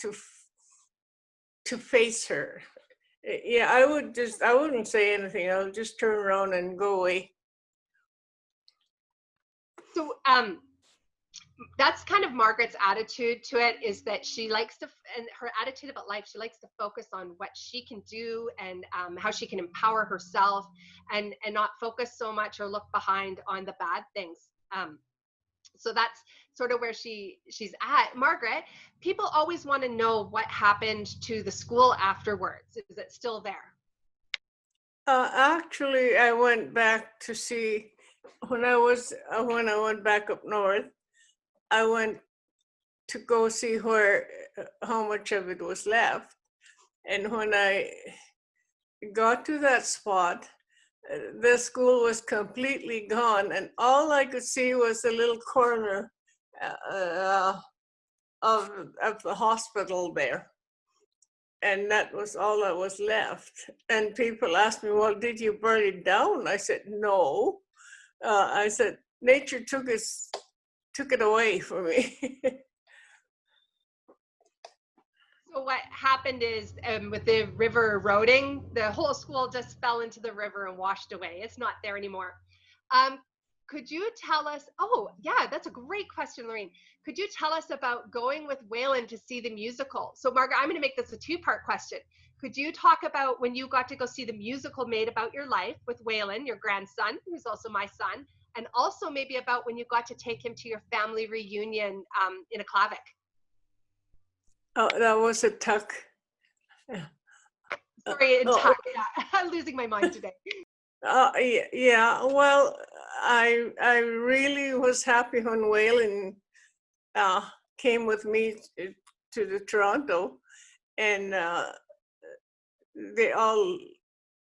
to face her. Yeah, I wouldn't say anything. I'll just turn around and go away. So that's kind of Margaret's attitude to it, is that she likes to, and her attitude about life, she likes to focus on what she can do and how she can empower herself, and not focus so much or look behind on the bad things. So that's sort of where she's at. Margaret, people always want to know what happened to the school afterwards. Is it still there? Actually, I went back to see when I went back up north. I went to go see how much of it was left, and when I got to that spot, the school was completely gone, and all I could see was a little corner of the hospital there. And that was all that was left. And people asked me, well, did you burn it down? I said, no. I said, nature took it away from me. So what happened is with the river eroding, the whole school just fell into the river and washed away. It's not there anymore. Could you tell us, oh yeah, that's a great question, Lorraine. Could you tell us about going with Waylon to see the musical? So Margaret, I'm gonna make this a two-part question. Could you talk about when you got to go see the musical made about your life with Waylon, your grandson, who's also my son, and also maybe about when you got to take him to your family reunion in Inuvialuk? Oh, that was a tuck. Sorry, yeah. I'm losing my mind today. Yeah, well, I really was happy when Waylon came with me to the Toronto, and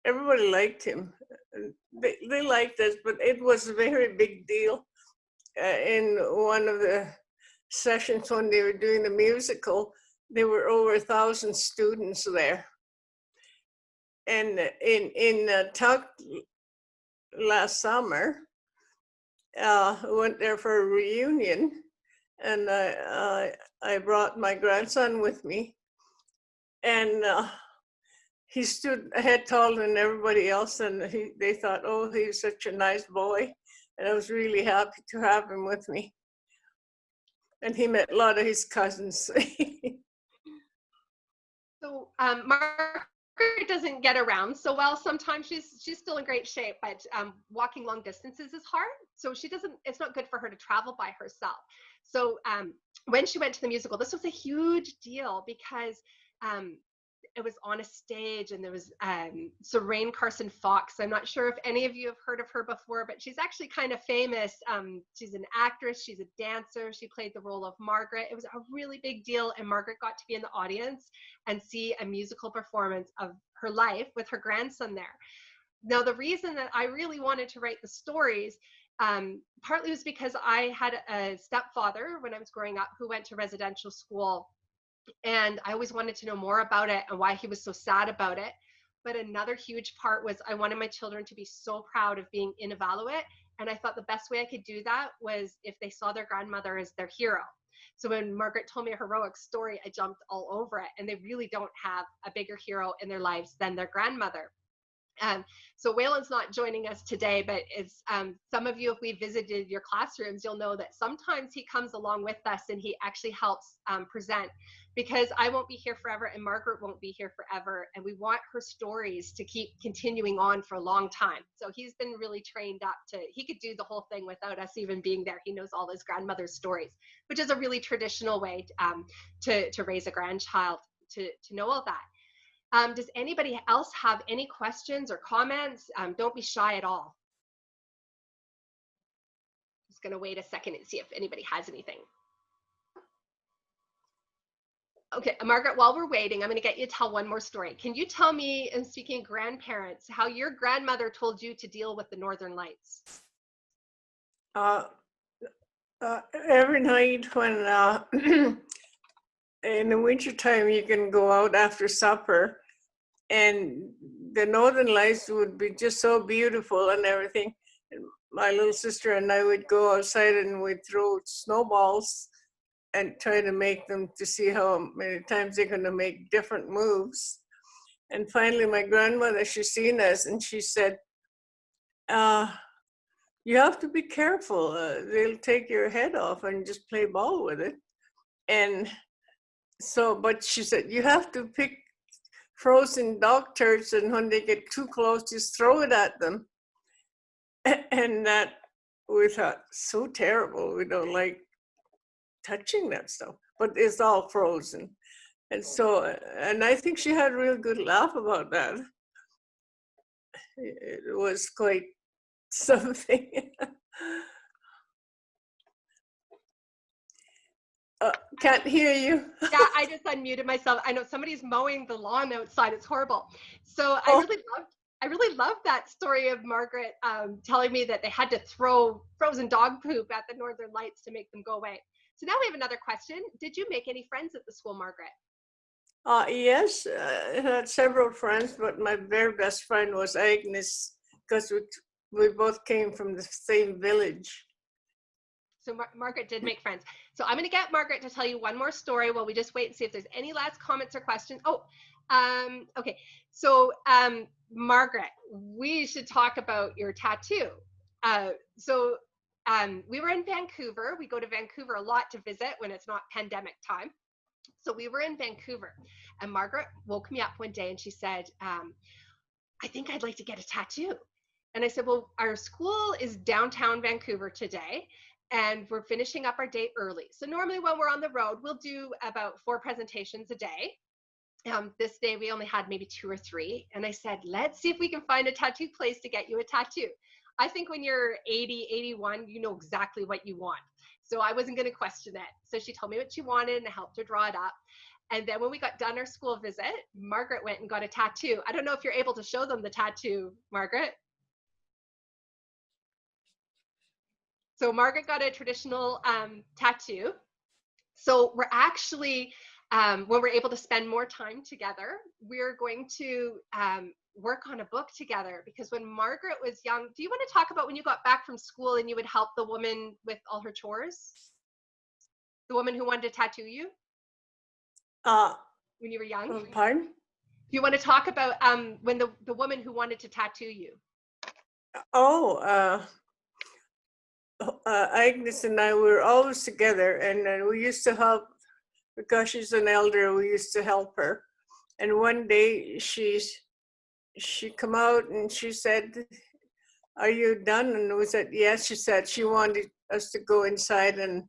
everybody liked him. They liked us, but it was a very big deal. In one of the sessions when they were doing the musical, there were over 1,000 students there. And in Tuck last summer, I went there for a reunion, and I brought my grandson with me, and he stood a head taller than everybody else, and they thought, oh, he's such a nice boy, and I was really happy to have him with me. And he met a lot of his cousins. So Margaret doesn't get around so well. Sometimes she's still in great shape, but walking long distances is hard. So it's not good for her to travel by herself. So when she went to the musical, this was a huge deal because it was on a stage, and there was Serene Carson Fox. I'm not sure if any of you have heard of her before, but she's actually kind of famous. She's an actress, she's a dancer, she played the role of Margaret. It was a really big deal, and Margaret got to be in the audience and see a musical performance of her life with her grandson there. Now, the reason that I really wanted to write the stories partly was because I had a stepfather when I was growing up who went to residential school, and I always wanted to know more about it and why he was so sad about it. But another huge part was I wanted my children to be so proud of being Inuvialuk, and I thought the best way I could do that was if they saw their grandmother as their hero. So when Margaret told me a heroic story, I jumped all over it, and they really don't have a bigger hero in their lives than their grandmother. So Waylon's not joining us today, but it's some of you, if we visited your classrooms, you'll know that sometimes he comes along with us and he actually helps present, because I won't be here forever and Margaret won't be here forever, and we want her stories to keep continuing on for a long time. So he's been really trained up he could do the whole thing without us even being there. He knows all his grandmother's stories, which is a really traditional way to raise a grandchild, to know all that. Does anybody else have any questions or comments? Don't be shy at all. Just going to wait a second and see if anybody has anything. Okay, Margaret, while we're waiting, I'm going to get you to tell one more story. Can you tell me, and speaking of grandparents, how your grandmother told you to deal with the Northern Lights? Every night when in the wintertime, you can go out after supper, and the Northern Lights would be just so beautiful and everything. And my little sister and I would go outside and we'd throw snowballs and try to make them to see how many times they're going to make different moves. And finally, my grandmother, she's seen us, and she said, you have to be careful. They'll take your head off and just play ball with it. And so, but she said, you have to pick frozen dog turds, and when they get too close, just throw it at them. And that, we thought, so terrible. We don't like touching that stuff, but it's all frozen. And so, and I think she had a real good laugh about that. It was quite something. Can't hear you. Yeah, I just unmuted myself. I know somebody's mowing the lawn outside. It's horrible. So Oh. I really loved that story of Margaret telling me that they had to throw frozen dog poop at the Northern Lights to make them go away. So now we have another question. Did you make any friends at the school, Margaret? Yes, I had several friends, but my very best friend was Agnes, because we both came from the same village. So Margaret did make friends. So I'm going to get Margaret to tell you one more story while we just wait and see if there's any last comments or questions. Okay. So Margaret, we should talk about your tattoo. We were in Vancouver. We go to Vancouver a lot to visit when it's not pandemic time. So we were in Vancouver, and Margaret woke me up one day and she said, I think I'd like to get a tattoo. And I said, well, our school is downtown Vancouver today, and we're finishing up our day early. So normally when we're on the road, we'll do about 4 presentations a day. This day we only had maybe 2 or 3. And I said, let's see if we can find a tattoo place to get you a tattoo. I think when you're 80, 81, you know exactly what you want. So I wasn't going to question it. So she told me what she wanted and I helped her draw it up. And then when we got done our school visit, Margaret went and got a tattoo. I don't know if you're able to show them the tattoo, Margaret. So Margaret got a traditional tattoo. So we're actually, when we're able to spend more time together, we're going to work on a book together, because when Margaret was young, do you want to talk about when you got back from school and you would help the woman with all her chores? The woman who wanted to tattoo you? When you were young? Pardon? Do you want to talk about when the woman who wanted to tattoo you? Agnes and I were always together, and we used to help, because she's an elder, we used to help her. And one day she come out and she said, are you done? And we said, yes. She said she wanted us to go inside, and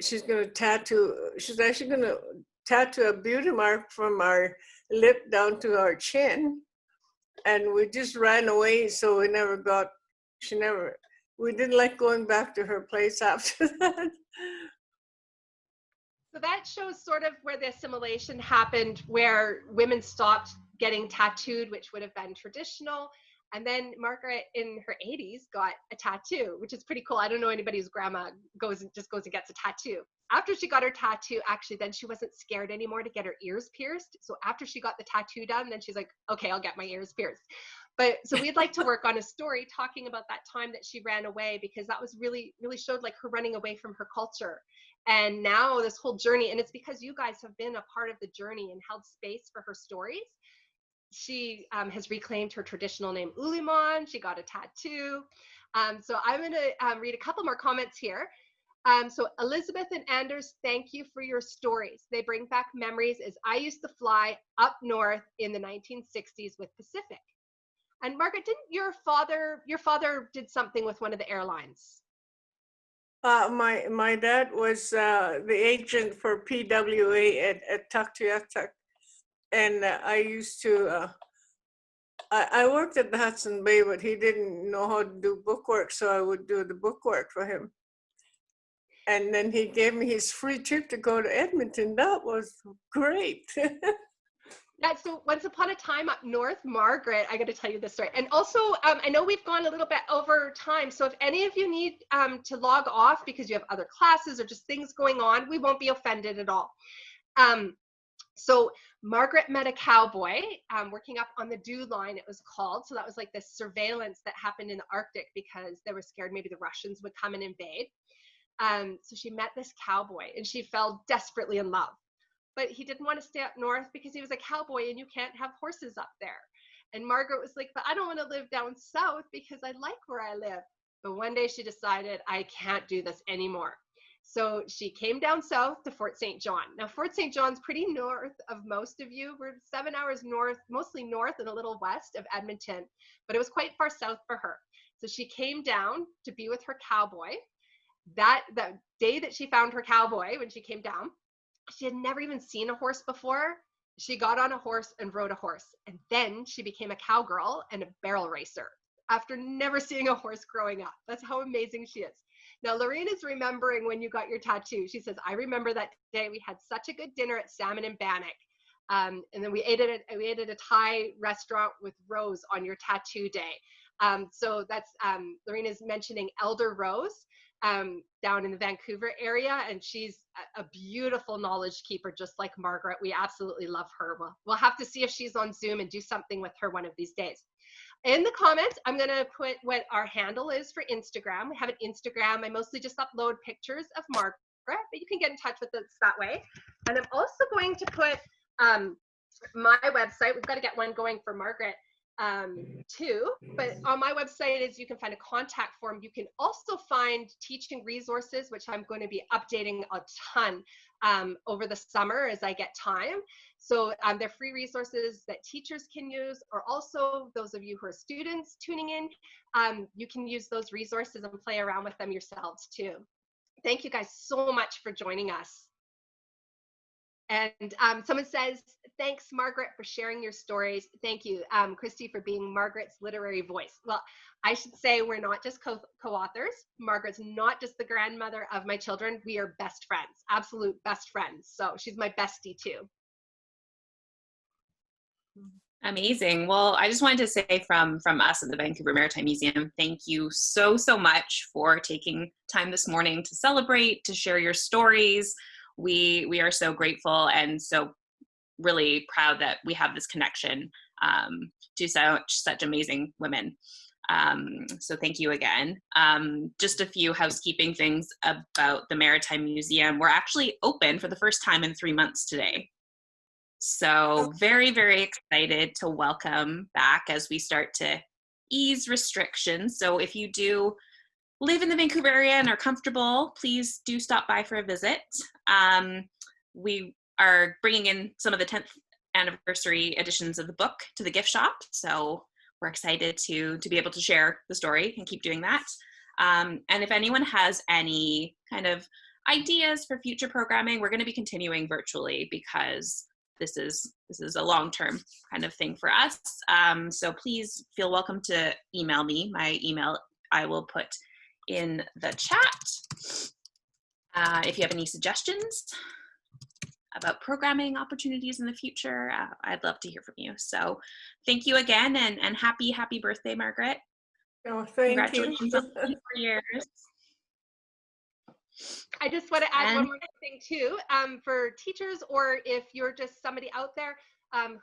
she's going to tattoo, she's actually going to tattoo a beauty mark from our lip down to our chin. And we just ran away, so we didn't like going back to her place after that. So that shows sort of where the assimilation happened, where women stopped getting tattooed, which would have been traditional. And then Margaret in her 80s got a tattoo, which is pretty cool. I don't know anybody whose grandma goes and gets a tattoo. After she got her tattoo, actually, then she wasn't scared anymore to get her ears pierced. So after she got the tattoo done, then she's like, okay, I'll get my ears pierced. But so we'd like to work on a story talking about that time that she ran away, because that was really, really showed like her running away from her culture. And now this whole journey, and it's because you guys have been a part of the journey and held space for her stories. She has reclaimed her traditional name, Uliman. She got a tattoo. So I'm going to read a couple more comments here. So Elizabeth and Anders, thank you for your stories. They bring back memories, as I used to fly up north in the 1960s with Pacific. And Margaret, didn't your father did something with one of the airlines? My dad was the agent for PWA at Tuktoyaktuk. And I used to, I worked at the Hudson Bay, but he didn't know how to do bookwork, so I would do the bookwork for him. And then he gave me his free trip to go to Edmonton. That was great. Yeah, so once upon a time up north, Margaret, I got to tell you this story. And also, I know we've gone a little bit over time, so if any of you need to log off because you have other classes or just things going on, we won't be offended at all. So Margaret met a cowboy working up on the Dew Line, it was called. So that was like this surveillance that happened in the Arctic because they were scared maybe the Russians would come and invade. So she met this cowboy and she fell desperately in love. But he didn't want to stay up north because he was a cowboy and you can't have horses up there. And Margaret was like, but I don't want to live down south because I like where I live. But one day she decided, I can't do this anymore. So she came down south to Fort St. John. Now, Fort St. John's pretty north of most of you. We're 7 hours north, mostly north and a little west of Edmonton, but it was quite far south for her. So she came down to be with her cowboy. That day that she found her cowboy, when she came down, she had never even seen a horse before. She got on a horse and rode a horse. And then she became a cowgirl and a barrel racer after never seeing a horse growing up. That's how amazing she is. Now, Lorene is remembering when you got your tattoo. She says, I remember that day we had such a good dinner at Salmon and Bannock. And then we ate at a Thai restaurant with Rose on your tattoo day. So that's, Lorene is mentioning Elder Rose down in the Vancouver area. And she's a beautiful knowledge keeper, just like Margaret. We absolutely love her. We'll have to see if she's on Zoom and do something with her one of these days. In the comments, I'm going to put what our handle is for Instagram. We have an Instagram. I mostly just upload pictures of Margaret, but you can get in touch with us that way. And I'm also going to put my website. We've got to get one going for Margaret too. But on my website is you can find a contact form. You can also find teaching resources, which I'm going to be updating a ton over the summer as I get time. So they're free resources that teachers can use, or also those of you who are students tuning in, you can use those resources and play around with them yourselves too. Thank you guys so much for joining us. And someone says, thanks, Margaret, for sharing your stories. Thank you, Christy, for being Margaret's literary voice. Well, I should say we're not just co-authors. Margaret's not just the grandmother of my children. We are best friends, absolute best friends. So she's my bestie too. Amazing. Well, I just wanted to say from us at the Vancouver Maritime Museum, thank you so much for taking time this morning to celebrate, to share your stories. We are so grateful and so really proud that we have this connection to such amazing women. So thank you again. Just a few housekeeping things about the Maritime Museum. We're actually open for the first time in 3 months today. So very, very excited to welcome back as we start to ease restrictions. So if you do live in the Vancouver area and are comfortable, please do stop by for a visit. We are bringing in some of the 10th anniversary editions of the book to the gift shop. So we're excited to be able to share the story and keep doing that. And if anyone has any kind of ideas for future programming, we're going to be continuing virtually because this is a long-term kind of thing for us. So please feel welcome to email me. My email I will put in the chat. If you have any suggestions about programming opportunities in the future, I'd love to hear from you. So thank you again, and happy birthday, Margaret. Oh, thank Congratulations you. on 24 years. I just want to add one more thing too, for teachers, or if you're just somebody out there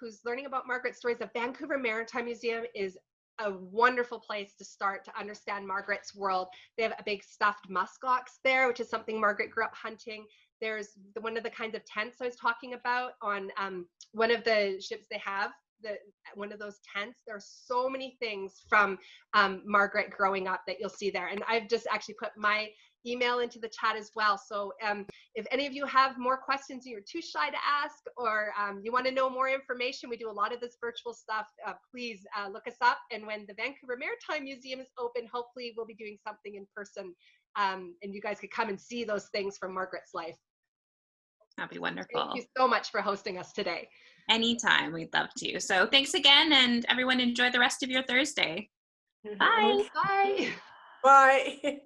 who's learning about Margaret's stories, the Vancouver Maritime Museum is a wonderful place to start to understand Margaret's world. They have a big stuffed muskox there, which is something Margaret grew up hunting. There's one of the kinds of tents I was talking about on one of the ships they have. One of those tents. There are so many things from Margaret growing up that you'll see there. And I've just actually put my email into the chat as well. So if any of you have more questions and you're too shy to ask, or you want to know more information, we do a lot of this virtual stuff, please look us up. And when the Vancouver Maritime Museum is open, hopefully we'll be doing something in person, and you guys could come and see those things from Margaret's life. That'd be wonderful. Thank you so much for hosting us today. Anytime, we'd love to. So thanks again, and everyone enjoy the rest of your Thursday. Bye. Bye. Bye.